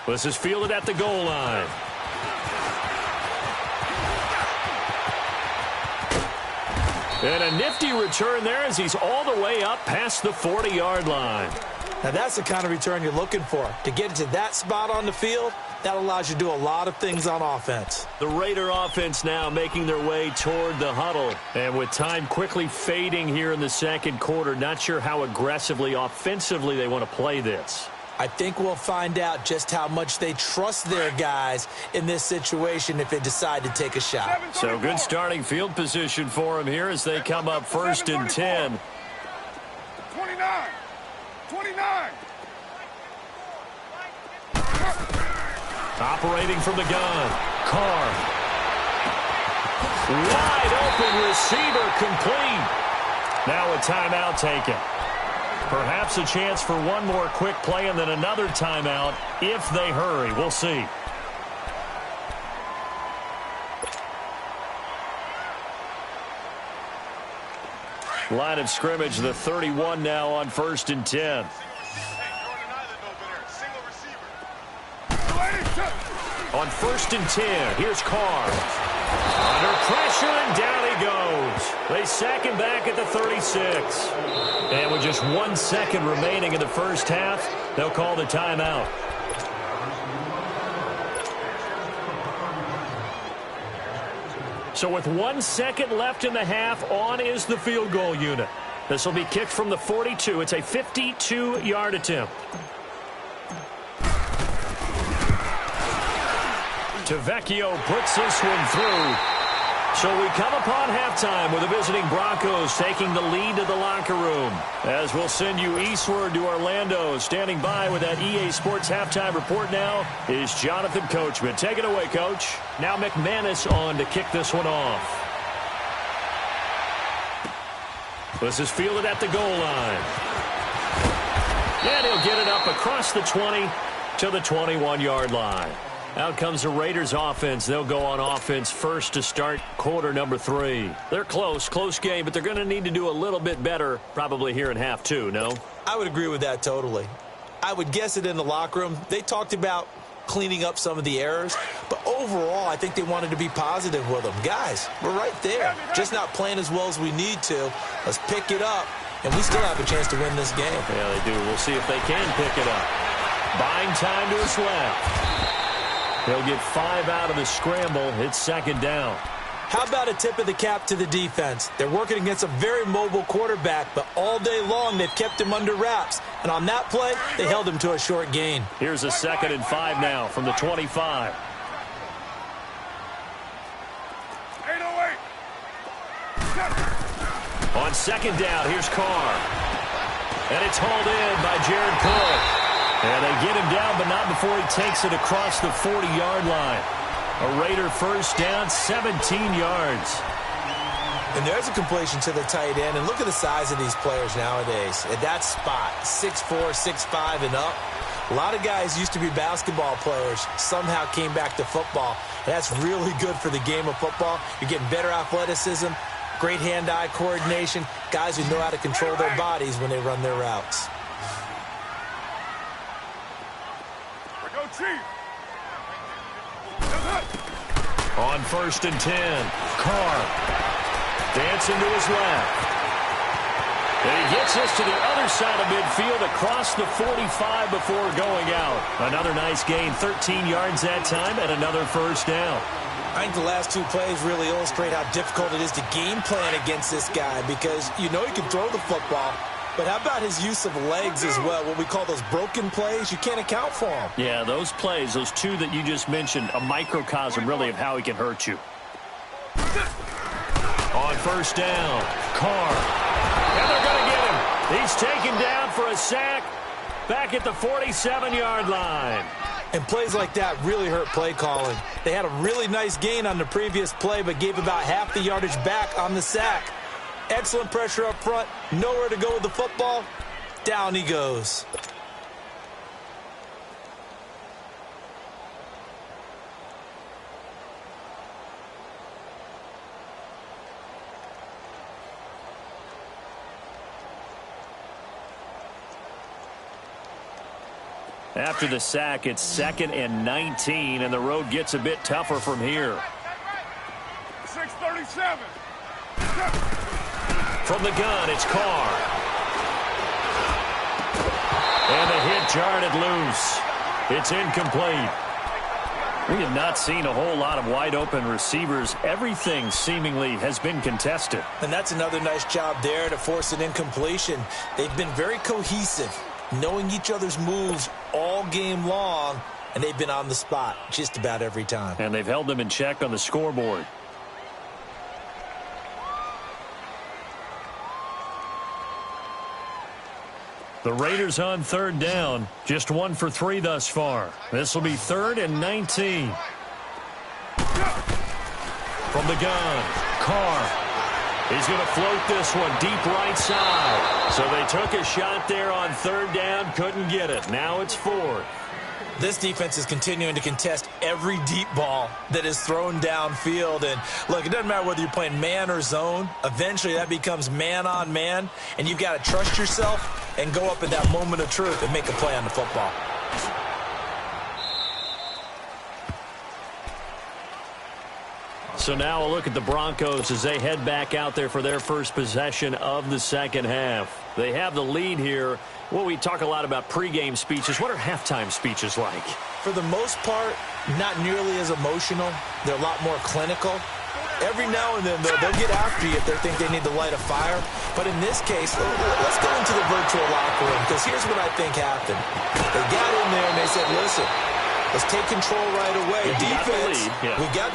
S6: This is fielded at the goal line. And a nifty return there as he's all the way up past the 40-yard line.
S8: Now that's the kind of return you're looking for. To get to that spot on the field, that allows you to do a lot of things on offense.
S6: The Raider offense now making their way toward the huddle. And with time quickly fading here in the second quarter, not sure how aggressively, offensively they want to play this.
S8: I think we'll find out just how much they trust their guys in this situation if they decide to take a shot.
S6: So good starting field position for them here as they come up 1st and 10.
S7: 29!
S6: Operating from the gun. Carr. Wide open receiver complete. Now a timeout taken. Perhaps a chance for one more quick play and then another timeout if they hurry. We'll see. Line of scrimmage, the 31 now on 1st and 10. On 1st and 10, here's Carr. Under pressure, and down he goes. They sack him back at the 36. And with just 1 second remaining in the first half, they'll call the timeout. So with 1 second left in the half, on is the field goal unit. This will be kicked from the 42. It's a 52-yard attempt. Tavecchio puts this one through. So we come upon halftime with the visiting Broncos taking the lead to the locker room. As we'll send you eastward to Orlando. Standing by with that EA Sports halftime report now is Jonathan Coachman. Take it away, Coach. Now McManus on to kick this one off. This is fielded at the goal line. And he'll get it up across the 20 to the 21-yard line. Out comes the Raiders offense. They'll go on offense first to start quarter number 3. They're close game, but they're going to need to do a little bit better probably here in half 2, no?
S8: I would agree with that totally. I would guess it in the locker room. They talked about cleaning up some of the errors. But overall, I think they wanted to be positive with them. Guys, we're right there. Just not playing as well as we need to. Let's pick it up, and we still have a chance to win this game.
S6: Yeah, they do. We'll see if they can pick it up. Buying time to his left. He'll get 5 out of the scramble. It's second down.
S8: How about a tip of the cap to the defense? They're working against a very mobile quarterback, but all day long they've kept him under wraps. And on that play, they held him to a short gain.
S6: Here's a 2nd and 5 now from the 25.
S7: 808.
S6: On second down, here's Carr. And it's hauled in by Jared Cook. And they get him down, but not before he takes it across the 40-yard line. A Raider first down, 17 yards.
S8: And there's a completion to the tight end. And look at the size of these players nowadays. At that spot, 6'4", 6'5", and up. A lot of guys used to be basketball players, somehow came back to football. And that's really good for the game of football. You're getting better athleticism, great hand-eye coordination, guys who know how to control their bodies when they run their routes.
S7: Go Chief.
S6: On 1st and 10, Carr dancing to his left. And he gets this to the other side of midfield across the 45 before going out. Another nice gain, 13 yards that time, and another first down.
S8: I think the last 2 plays really illustrate how difficult it is to game plan against this guy because you know he can throw the football, but how about his use of legs as well? What we call those broken plays, you can't account for them.
S6: Yeah, those plays, those 2 that you just mentioned, a microcosm really of how he can hurt you. On first down, Carr. And they're going to get him. He's taken down for a sack back at the 47-yard line.
S8: And plays like that really hurt play calling. They had a really nice gain on the previous play, but gave about half the yardage back on the sack. Excellent pressure up front. Nowhere to go with the football. Down he goes.
S6: After the sack, it's 2nd and 19, and the road gets a bit tougher from here.
S7: 637.
S6: From the gun, it's Carr. And the hit jarred it loose. It's incomplete. We have not seen a whole lot of wide-open receivers. Everything seemingly has been contested.
S8: And that's another nice job there to force an incompletion. They've been very cohesive, knowing each other's moves all game long, and they've been on the spot just about every time.
S6: And they've held them in check on the scoreboard. The Raiders on 3rd down, just 1 for 3 thus far. This will be 3rd and 19. From the gun, Carr. He's going to float this one deep right side. So they took a shot there on 3rd down, couldn't get it. Now it's 4th.
S8: This defense is continuing to contest every deep ball that is thrown downfield. And, look, it doesn't matter whether you're playing man or zone. Eventually that becomes man on man, and you've got to trust yourself and go up at that moment of truth and make a play on the football.
S6: So now a look at the Broncos as they head back out there for their first possession of the second half. They have the lead here. Well, we talk a lot about pregame speeches. What are halftime speeches like?
S8: For the most part, not nearly as emotional. They're a lot more clinical. Every now and then, though, they'll get after you if they think they need to light a fire. But in this case, let's go into the virtual locker room, because here's what I think happened. They got in there and they said, listen, let's take control right away. Defense, we got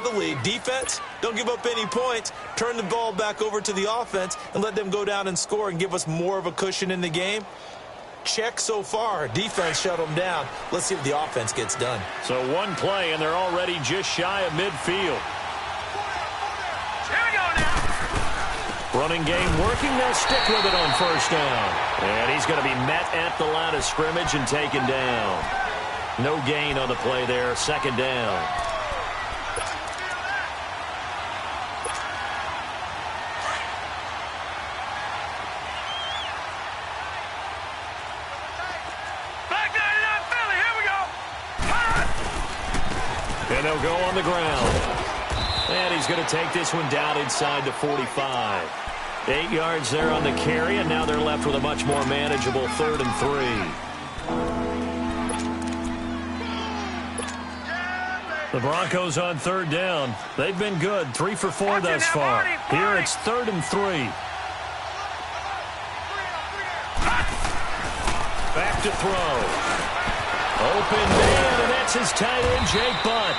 S8: the lead. Defense, don't give up any points. Turn the ball back over to the offense and let them go down and score and give us more of a cushion in the game. Check so far. Defense shut them down. Let's see if the offense gets done.
S6: So one play, and they're already just shy of midfield. Running game working. They'll stick with it on first down. And he's going to be met at the line of scrimmage and taken down. No gain on the play there. Second down.
S7: Back 99 Philly. Here we go.
S6: And they'll go on the ground. And he's going to take this one down inside the 45. 8 yards there on the carry, and now they're left with a much more manageable 3rd and 3. The Broncos on 3rd down. They've been good, 3 for 4 thus far. Here it's 3rd and 3. Back to throw. Open man, and that's his tight end, Jake Butt.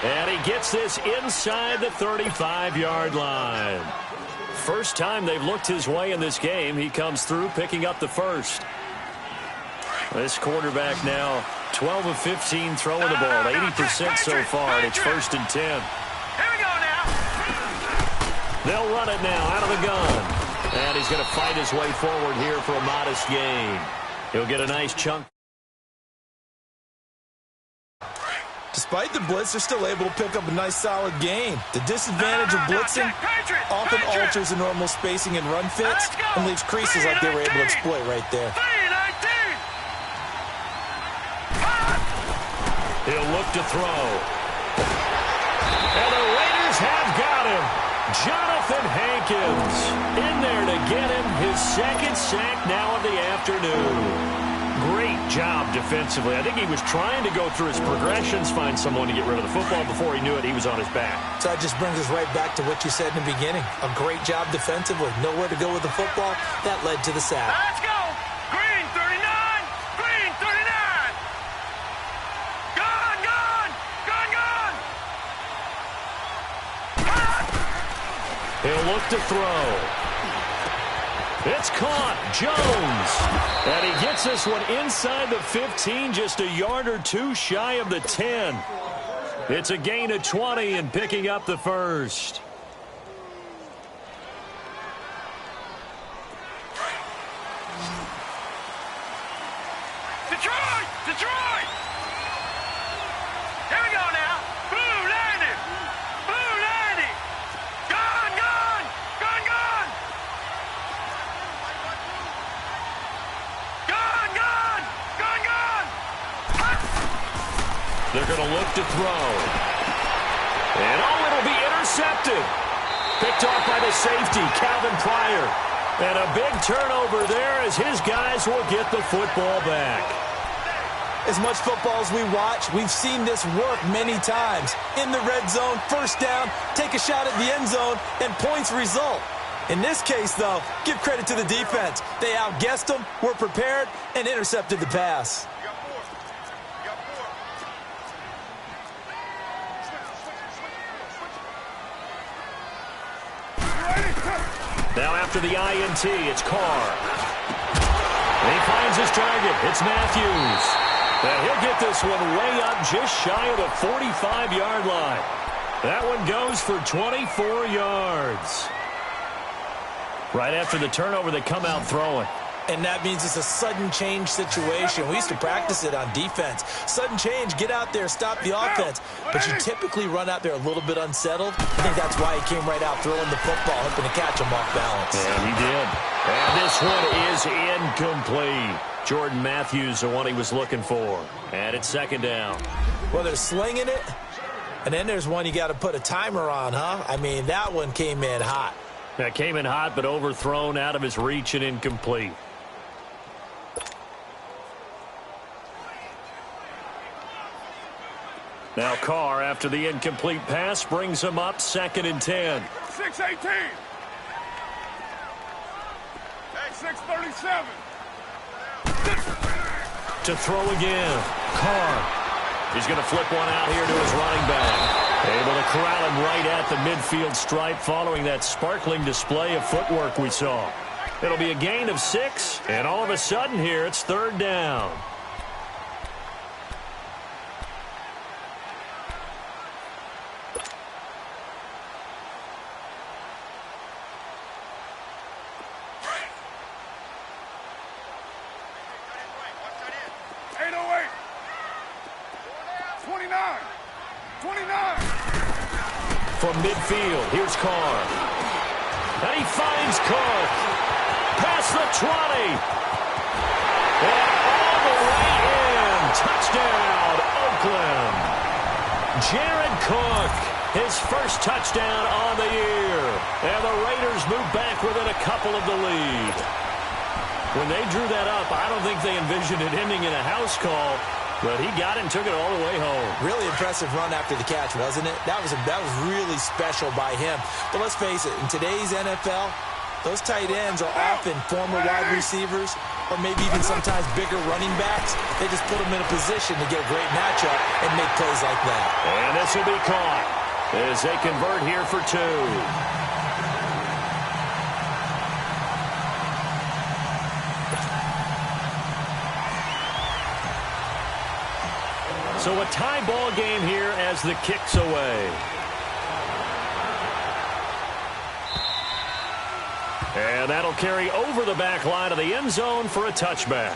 S6: And he gets this inside the 35-yard line. First time they've looked his way in this game. He comes through picking up the first. This quarterback now 12 of 15 throwing the ball, 80% so far, and it's 1st and 10.
S7: Here we go now.
S6: They'll run it now out of the gun. And he's going to fight his way forward here for a modest gain. He'll get a nice chunk.
S8: Despite the blitz, they're still able to pick up a nice, solid gain. The disadvantage of blitzing often alters the normal spacing and run fits and leaves creases like they were able to exploit right there.
S6: He'll look to throw. And the Raiders have got him. Jonathan Hankins in there to get him his 2nd sack now of the afternoon. Great job defensively. I think he was trying to go through his progressions, find someone to get rid of the football. Before he knew it, he was on his back.
S8: So that just brings us right back to what you said in the beginning. A great job defensively. Nowhere to go with the football. That led to the sack.
S7: Let's go. Green 39. Green 39. Gone, gone. Gone, gone.
S6: He'll look to throw. It's caught. Jones. And he gets this one inside the 15, just a yard or 2 shy of the 10. It's a gain of 20 and picking up the first.
S7: Detroit! Detroit! Here we go now. Blue 90. Blue 90. Gone, gone. Gone, gone. Gone, gone. Gone, gone.
S6: They're going to look to throw. And it'll be intercepted. Picked off by the safety, Calvin Pryor. And a big turnover there as his guys will get the football back.
S8: As much football as we watch, we've seen this work many times. In the red zone, 1st down, take a shot at the end zone, and points result. In this case, though, give credit to the defense. They outguessed them, were prepared, and intercepted the pass.
S6: Now after the INT, it's Carr. And he finds his target. It's Matthews. And he'll get this one way up just shy of the 45-yard line. That one goes for 24 yards. Right after the turnover, they come out throwing.
S8: And that means it's a sudden change situation. We used to practice it on defense. Sudden change, get out there, stop the offense. But you typically run out there a little bit unsettled. I think that's why he came right out throwing the football, hoping to catch him off balance.
S6: And he did. And this one is incomplete. Jordan Matthews, the one he was looking for. And it's 2nd down.
S8: Well, they're slinging it. And then there's one you got to put a timer on, huh? I mean, that one came in hot.
S6: That came in hot, but overthrown, out of his reach, and incomplete. Now Carr, after the incomplete pass, brings him up 2nd and 10.
S7: 6:18. Hey, 6:37.
S6: To throw again. Carr. He's going to flip one out here to his running back. Able to corral him right at the midfield stripe following that sparkling display of footwork we saw. It'll be a gain of 6, and all of a sudden here it's 3rd down. From midfield, here's Carr. And he finds Cook. Past the 20. And all the way in. Touchdown, Oakland. Jared Cook, his first touchdown on the year. And the Raiders move back within a couple of the lead. When they drew that up, I don't think they envisioned it ending in a house call, but he got it and took it all the way home.
S8: Really impressive run after the catch, wasn't it? That was really special by him. But let's face it, in today's NFL, those tight ends are often former wide receivers or maybe even sometimes bigger running backs. They just put them in a position to get a great matchup and make plays like that.
S6: And this will be caught as they convert here for 2. So a tie ball game here as the kick's away. And that'll carry over the back line of the end zone for a touchback.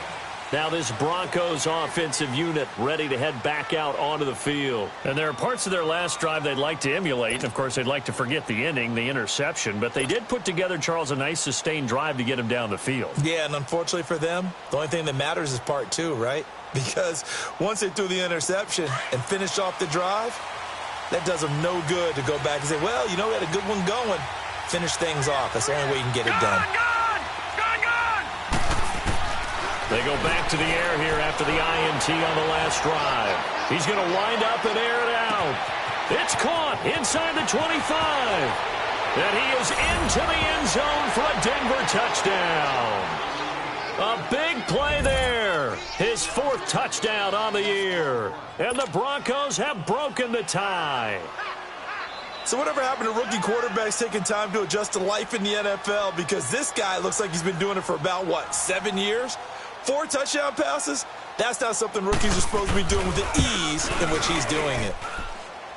S6: Now this Broncos offensive unit ready to head back out onto the field. And there are parts of their last drive they'd like to emulate. Of course, they'd like to forget the ending, the interception. But they did put together, Charles, a nice sustained drive to get him down the field.
S8: Yeah, and unfortunately for them, the only thing that matters is part 2, right? Because once they threw the interception and finished off the drive, that does them no good to go back and say, well, you know, we had a good one going. Finish things off. That's the only way you can get it done.
S6: They go back to the air here after the INT on the last drive. He's going to wind up and air it out. It's caught inside the 25. And he is into the end zone for a Denver touchdown. A big play there. His 4th touchdown on the year. And the Broncos have broken the tie.
S8: So whatever happened to rookie quarterbacks taking time to adjust to life in the NFL? Because this guy looks like he's been doing it for about, 7 years? 4 touchdown passes? That's not something rookies are supposed to be doing with the ease in which he's doing it.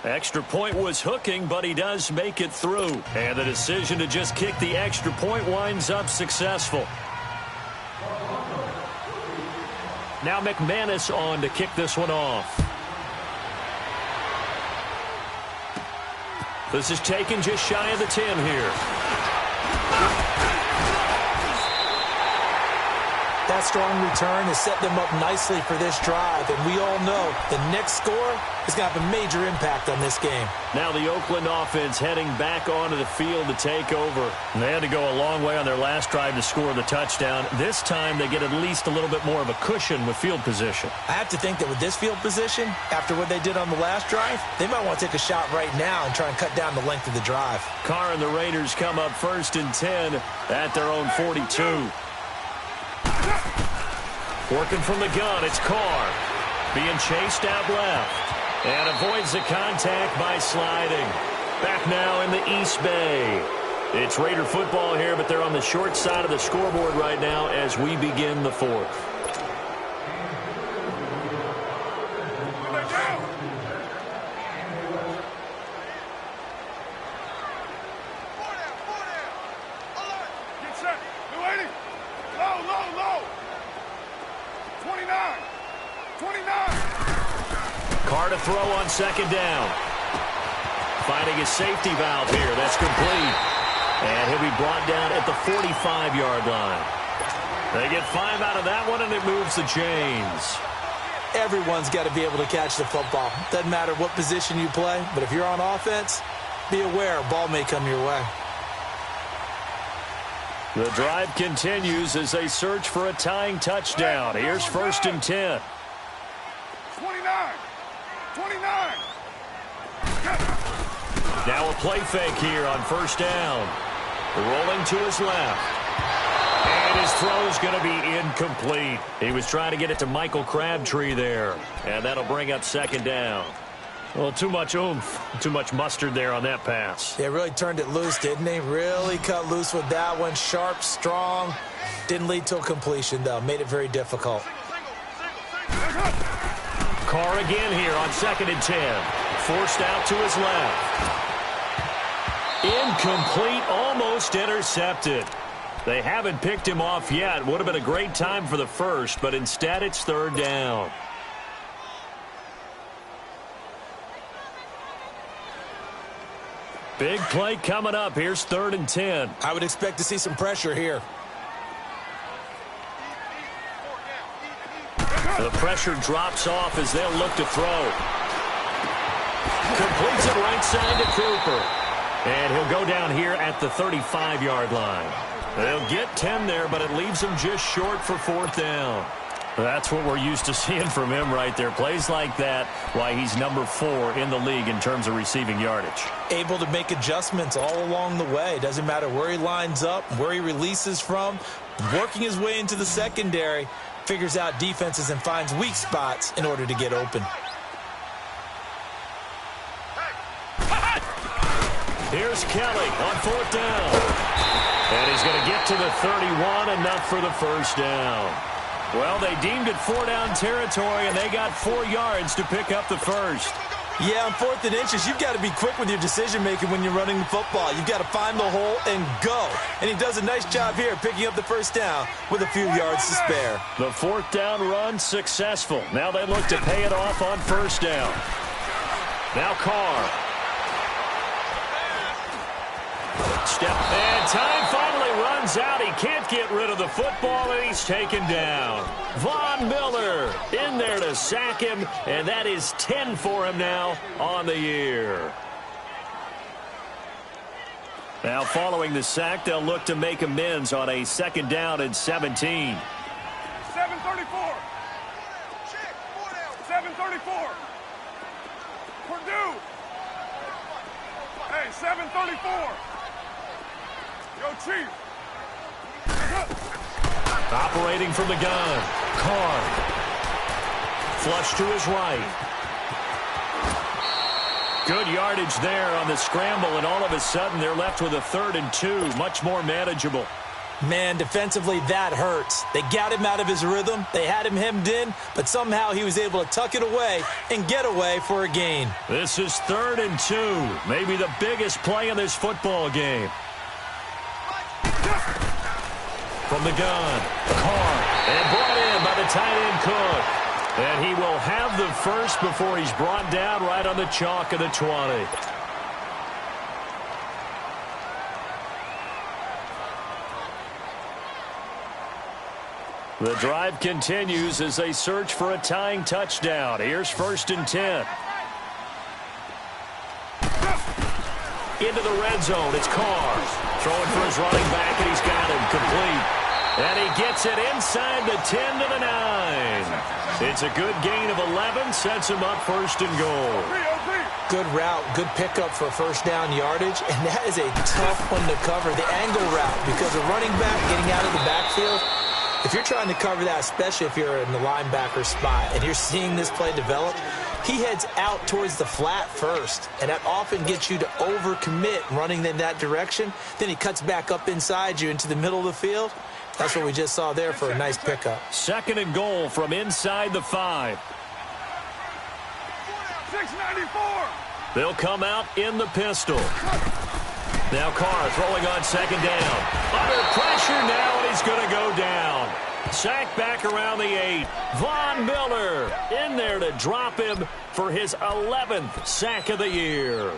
S6: Extra point was hooking, but he does make it through. And the decision to just kick the extra point winds up successful. Now McManus on to kick this one off. This is taken just shy of the 10 here.
S8: That strong return has set them up nicely for this drive, and we all know the next score is going to have a major impact on this game.
S6: Now the Oakland offense heading back onto the field to take over. And they had to go a long way on their last drive to score the touchdown. This time they get at least a little bit more of a cushion with field position.
S8: I have to think that with this field position, after what they did on the last drive, they might want to take a shot right now and try and cut down the length of the drive.
S6: Carr and the Raiders come up 1st and 10 at their own 42. Working from the gun, it's Carr. Being chased out left. And avoids the contact by sliding. Back now in the East Bay. It's Raider football here, but they're on the short side of the scoreboard right now as we begin the 4th. Carr to throw on 2nd down. Finding his safety valve here. That's complete. And he'll be brought down at the 45-yard line. They get 5 out of that one, and it moves the chains.
S8: Everyone's got to be able to catch the football. Doesn't matter what position you play, but if you're on offense, be aware a ball may come your way.
S6: The drive continues as they search for a tying touchdown. Here's 1st and 10.
S7: 29.
S6: Now a play fake here on 1st down. Rolling to his left. And his throw's going to be incomplete. He was trying to get it to Michael Crabtree there. And that'll bring up 2nd down. Well, too much oomph, too much mustard there on that pass.
S8: They really turned it loose, didn't they? Really cut loose with that one. Sharp, strong. Didn't lead to a completion, though. Made it very difficult.
S6: Carr again here on 2nd and 10. Forced out to his left. Incomplete, almost intercepted. They haven't picked him off yet. Would have been a great time for the first, but instead it's 3rd down. Big play coming up. Here's 3rd and 10.
S8: I would expect to see some pressure here.
S6: The pressure drops off as they'll look to throw. Completes it right side to Cooper. And he'll go down here at the 35-yard line. They'll get 10 there, but it leaves them just short for 4th down. That's what we're used to seeing from him right there. Plays like that, why he's number 4 in the league in terms of receiving yardage.
S8: Able to make adjustments all along the way. Doesn't matter where he lines up, where he releases from. Working his way into the secondary, figures out defenses and finds weak spots in order to get open.
S6: Here's Kelly on 4th down. And he's going to get to the 31, enough for the first down. Well, they deemed it 4-down territory, and they got 4 yards to pick up the first.
S8: Yeah, on 4th and inches, you've got to be quick with your decision-making when you're running the football. You've got to find the hole and go. And he does a nice job here picking up the first down with a few yards to spare.
S6: The 4th down run successful. Now they look to pay it off on 1st down. Now Carr. Step, and time finally runs out. He can't get rid of the football, and he's taken down. Von Miller in there to sack him, and that is 10 for him now on the year. Now following the sack, they'll look to make amends on a 2nd down and 17.
S7: 7:34. 7:34. Purdue. Hey, 7:34. Yo, Chief.
S6: Operating from the gun. Carr. Flush to his right. Good yardage there on the scramble, and all of a sudden they're left with a 3rd and 2. Much more manageable.
S8: Man, defensively, that hurts. They got him out of his rhythm. They had him hemmed in, but somehow he was able to tuck it away and get away for a gain.
S6: This is 3rd and 2. Maybe the biggest play in this football game. From the gun, Carr, and brought in by the tight end Cook. And he will have the first before he's brought down right on the chalk of the 20. The drive continues as they search for a tying touchdown. Here's 1st and 10. Into the red zone, it's Carr. Throwing for his running back, and he's got him complete. And he gets it inside the 10 to the 9. It's a good gain of 11, sets him up 1st and goal.
S8: Good route, good pickup for 1st down yardage, and that is a tough one to cover, the angle route, because a running back getting out of the backfield, if you're trying to cover that, especially if you're in the linebacker spot, and you're seeing this play develop, he heads out towards the flat first, and that often gets you to overcommit running in that direction. Then he cuts back up inside you into the middle of the field. That's what we just saw there for a nice pickup.
S6: 2nd and goal from inside the 5.
S7: 694.
S6: They'll come out in the pistol. Now Carr throwing on 2nd down. Under pressure now, and he's going to go down. Sacked back around the 8. Von Miller in there to drop him for his 11th sack of the year.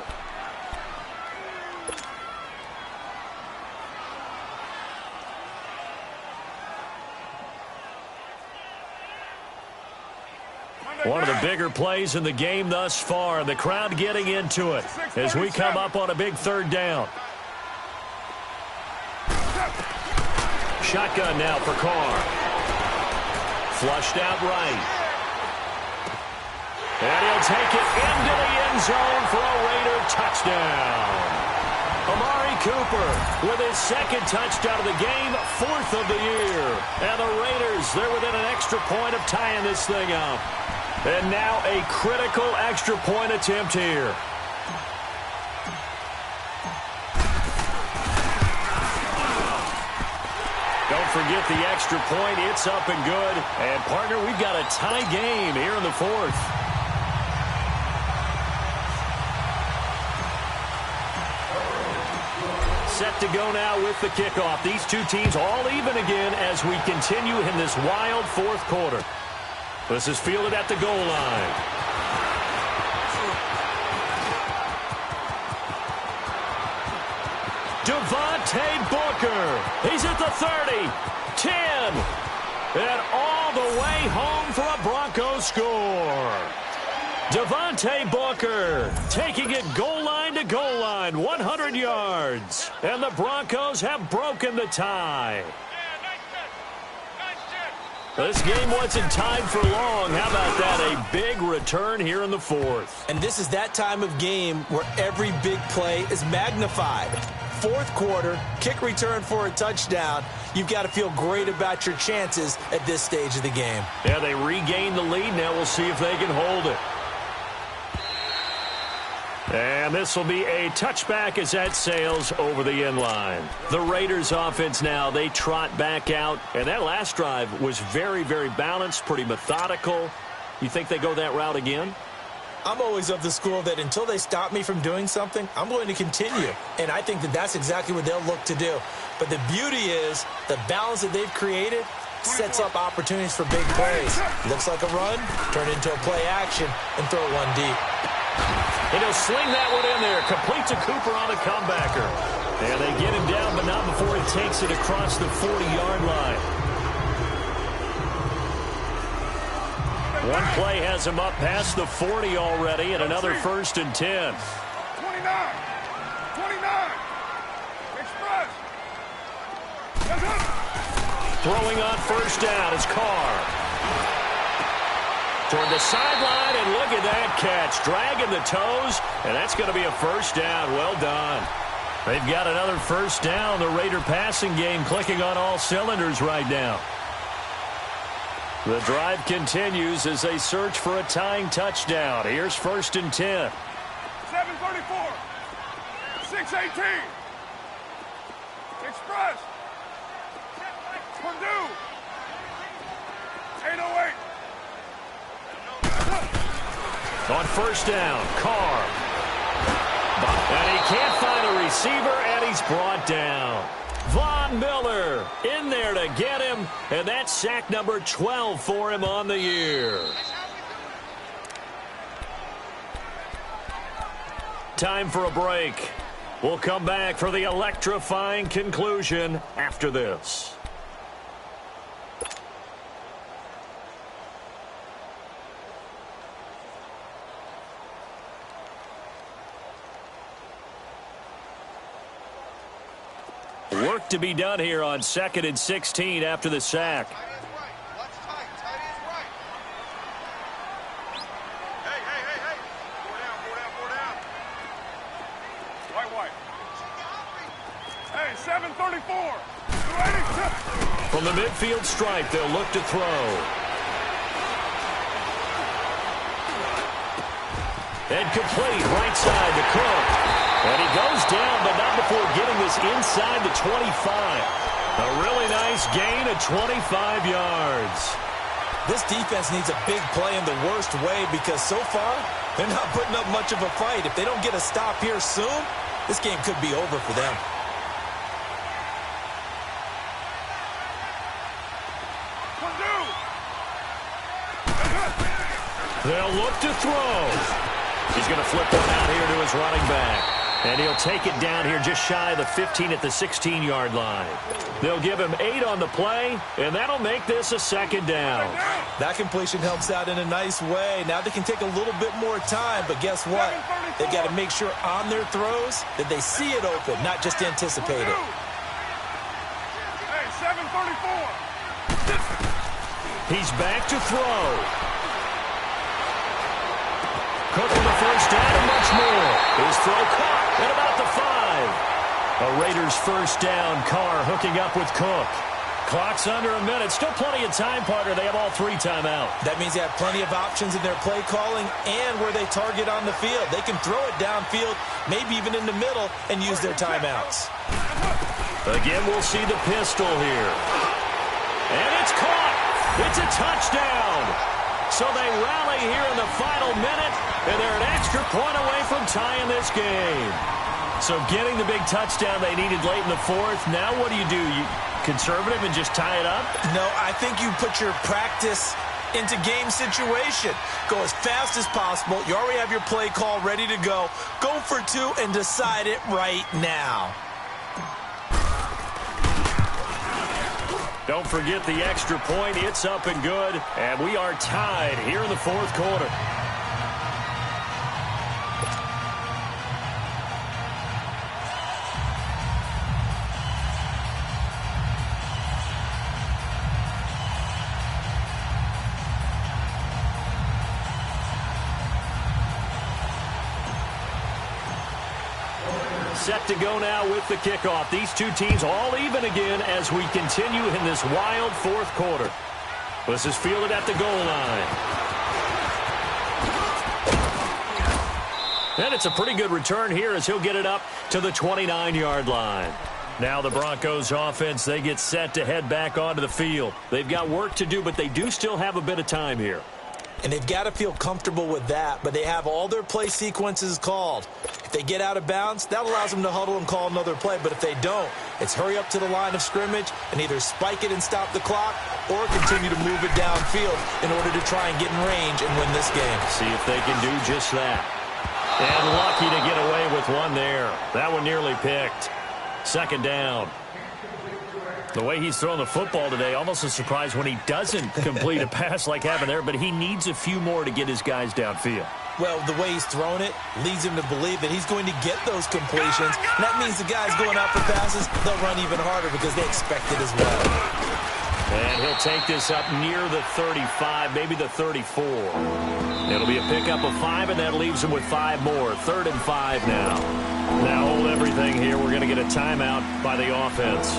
S6: One of the bigger plays in the game thus far. The crowd getting into it as we come up on a big 3rd down. Shotgun now for Carr. Flushed out right. And he'll take it into the end zone for a Raider touchdown. Amari Cooper with his 2nd touchdown of the game, 4th of the year. And the Raiders, they're within an extra point of tying this thing up. And now a critical extra point attempt here. Don't forget the extra point. It's up and good. And, partner, we've got a tie game here in the 4th. Set to go now with the kickoff. These two teams all even again as we continue in this wild 4th quarter. This is fielded at the goal line. Devontae Booker. He's at the 30, 10, and all the way home for a Broncos score. Devontae Booker taking it goal line to goal line, 100 yards. And the Broncos have broken the tie. This game wasn't tied for long. How about that? A big return here in the fourth.
S8: And this is that time of game where every big play is magnified. Fourth quarter, kick return for a touchdown. You've got to feel great about your chances at this stage of the game.
S6: Yeah, they regained the lead. Now we'll see if they can hold it. And this will be a touchback as that sails over the end line. The Raiders offense now, they trot back out. And that last drive was very, very balanced, pretty methodical. You think they go that route again?
S8: I'm always of the school that until they stop me from doing something, I'm going to continue. And I think that that's exactly what they'll look to do. But the beauty is the balance that they've created sets up opportunities for big plays. Looks like a run, turn into a play action, and throw one deep.
S6: And he'll sling that one in there. Complete to Cooper on the comebacker. And they get him down, but not before he takes it across the 40-yard line. One play has him up past the 40 already, and another 1st and 10.
S7: 29. Express.
S6: Throwing on 1st down is Carr. Toward the sideline, and look at that catch. Dragging the toes, and that's going to be a 1st down. Well done. They've got another 1st down. The Raider passing game clicking on all cylinders right now. The drive continues as they search for a tying touchdown. Here's 1st and 10.
S7: 7:34. 6:18. Express. Purdue. 8:08.
S6: On 1st down, Carr. And he can't find a receiver, and he's brought down. Von Miller in there to get him, and that's sack number 12 for him on the year. Time for a break. We'll come back for the electrifying conclusion after this. Work to be done here on 2nd and 16 after the sack.
S7: Tight is right. Watch tight. Tight is right. Hey. 4 down. White. Hey, 7:34. 280.
S6: From the midfield stripe, they'll look to throw. And complete right side to Cook. And he goes down, but not before getting this inside the 25. A really nice gain of 25 yards.
S8: This defense needs a big play in the worst way because so far, they're not putting up much of a fight. If they don't get a stop here soon, this game could be over for them.
S6: They'll look to throw. He's going to flip one out here to his running back. And he'll take it down here just shy of the 15 at the 16-yard line. They'll give him 8 on the play, and that'll make this a 2nd down.
S8: That completion helps out in a nice way. Now they can take a little bit more time, but guess what? They've got to make sure on their throws that they see it open, not just anticipate it.
S7: Hey, 7:34.
S6: He's back to throw. Cook for the 1st down and much more. His throw caught at about the 5. A Raiders 1st down. Carr hooking up with Cook. Clock's under a minute. Still plenty of time, partner. They have all 3 timeout.
S8: That means they have plenty of options in their play calling and where they target on the field. They can throw it downfield, maybe even in the middle, and use their timeouts.
S6: Again, we'll see the pistol here. And it's caught. It's a touchdown. So they rally here in the final minute, and they're an extra point away from tying this game. So getting the big touchdown they needed late in the 4th. Now what do? You conservative and just tie it up?
S8: No, I think you put your practice into game situation. Go as fast as possible. You already have your play call ready to go. Go for 2 and decide it right now.
S6: Don't forget the extra point. It's up and good. And we are tied here in the 4th quarter. set to go now with the kickoff. These two teams all even again as we continue in this wild fourth quarter. This is fielded at the goal line. And it's a pretty good return here as he'll get it up to the 29-yard line. Now the Broncos offense, they get set to head back onto the field. They've got work to do, but they do still have a bit of time here.
S8: And they've got to feel comfortable with that, but they have all their play sequences called. If they get out of bounds, that allows them to huddle and call another play. But if they don't, it's hurry up to the line of scrimmage and either spike it and stop the clock or continue to move it downfield in order to try and get in range and win this game.
S6: See if they can do just that. And lucky to get away with one there. That one nearly picked. Second down. The way he's throwing the football today, almost a surprise when he doesn't complete a pass like happened there, but he needs a few more to get his guys downfield.
S8: Well, the way he's throwing it leads him to believe that he's going to get those completions. And that means the guys going out for passes, they'll run even harder because they expect it as well.
S6: And he'll take this up near the 35, maybe the 34. It'll be a pickup of 5, and that leaves him with 5 more. 3rd and 5 now. Now hold everything here. We're going to get a timeout by the offense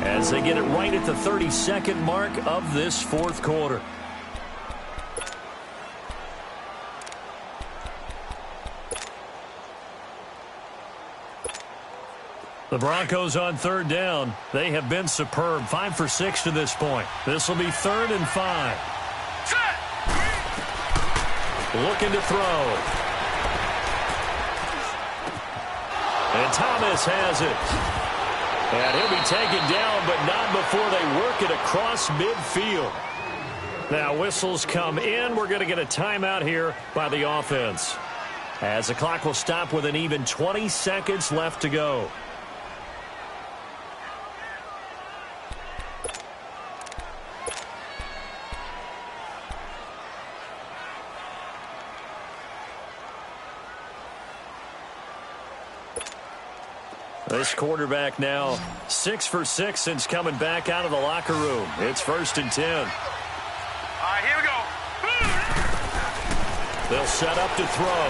S6: as they get it right at the 32nd mark of this fourth quarter. The Broncos on 3rd down. They have been superb. 5 for 6 to this point. This will be 3rd and 5. Looking to throw. And Thomas has it. And he'll be taken down, but not before they work it across midfield. Now whistles come in. We're going to get a timeout here by the offense, as the clock will stop with an even 20 seconds left to go. This quarterback now 6 for 6 since coming back out of the locker room. It's 1st and 10.
S7: All right, here we go.
S6: They'll set up to throw.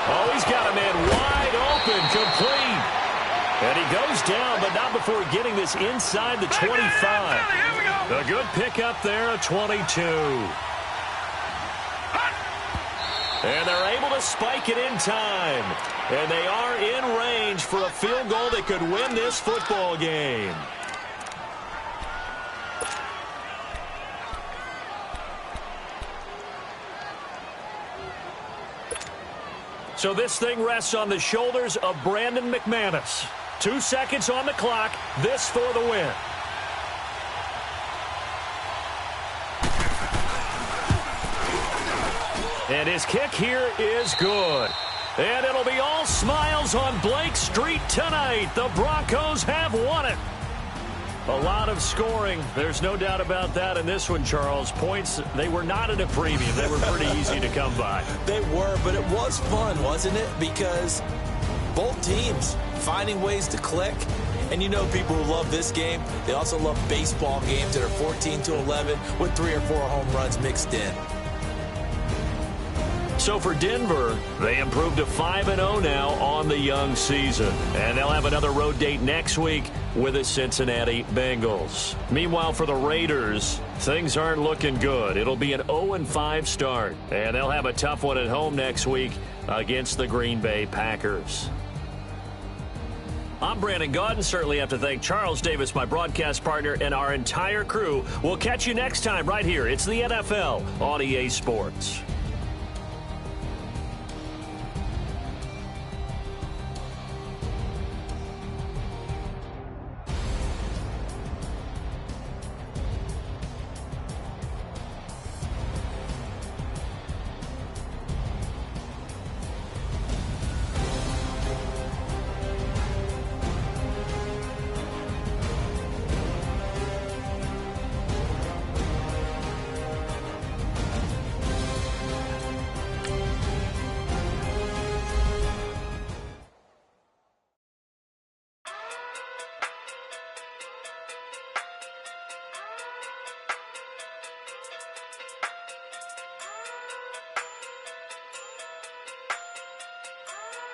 S6: Oh, he's got a man wide open, complete. And he goes down, but not before getting this inside the 25. A good pickup there, a 22. And they're able to spike it in time. And they are in range for a field goal that could win this football game. So this thing rests on the shoulders of Brandon McManus. 2 seconds on the clock. This for the win. And his kick here is good. And it'll be all smiles on Blake Street tonight. The Broncos have won it. A lot of scoring. There's no doubt about that in this one, Charles. Points, they were not at a premium. They were pretty easy to come by.
S8: They were, but it was fun, wasn't it? Because both teams finding ways to click. And you know people who love this game, they also love baseball games that are 14-11 with 3 or 4 home runs mixed in.
S6: So for Denver, they improved to 5-0 now on the young season. And they'll have another road date next week with the Cincinnati Bengals. Meanwhile, for the Raiders, things aren't looking good. It'll be an 0-5 start. And they'll have a tough one at home next week against the Green Bay Packers. I'm Brandon Gaudin. Certainly have to thank Charles Davis, my broadcast partner, and our entire crew. We'll catch you next time right here. It's the NFL on EA Sports.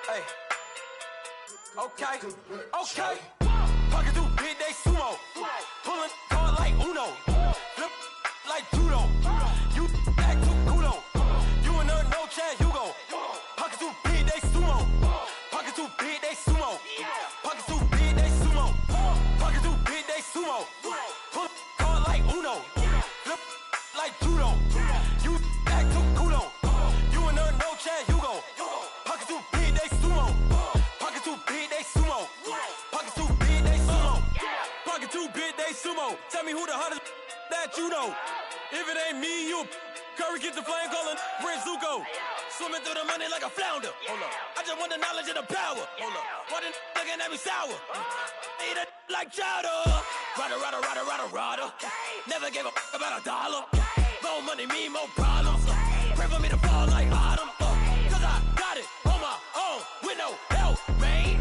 S3: Hey. Okay. Pocket too big, they sumo. Pulling card like Uno. Flip like judo. You act too kudo. You and her, no chance, you go. Pocket too big, they sumo. Pocket too big, they sumo. Pocket too big, they sumo. Pocket too big, they sumo. Pull card like Uno. Flip like judo. You act too kudo. You and her, no chance, you go. Pocket too big, they sumo. Pocket too big, they sumo. Pocket too big, they sumo. Pocket too big, they sumo. Tell me who the hottest that you know. If it ain't me, you Curry get the flame calling Prince Zuko. Swimming through the money like a flounder. Hold up. I just want the knowledge and the power. Hold up. Why the looking at me sour? Eat it like chowder. Rada. Never gave a about a dollar. More money mean more problems. Pray for me to fall like autumn. Cause I got it on my own with no help, man.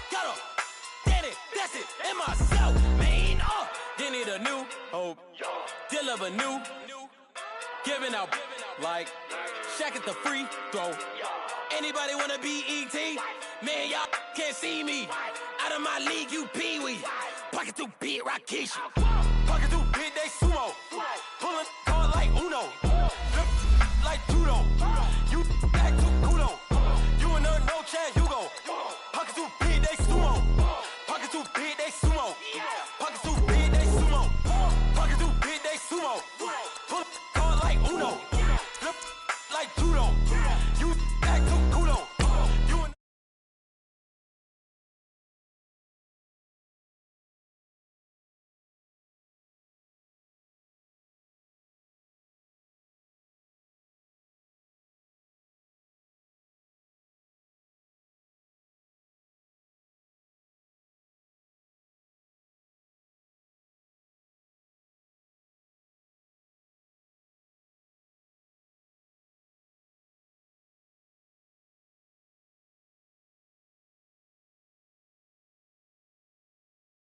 S3: Gotta get it, that's it, in myself, man. They need a new hope. Deliver new. Giving out like Shaq at the free throw. Anybody wanna be E.T.? Man, y'all can't see me. Out of my league, you pee-wee. Pocket too big, Rakishi. Pocket too big, they sumo. Pulling card like Uno. Flip like judo. You act too kudo.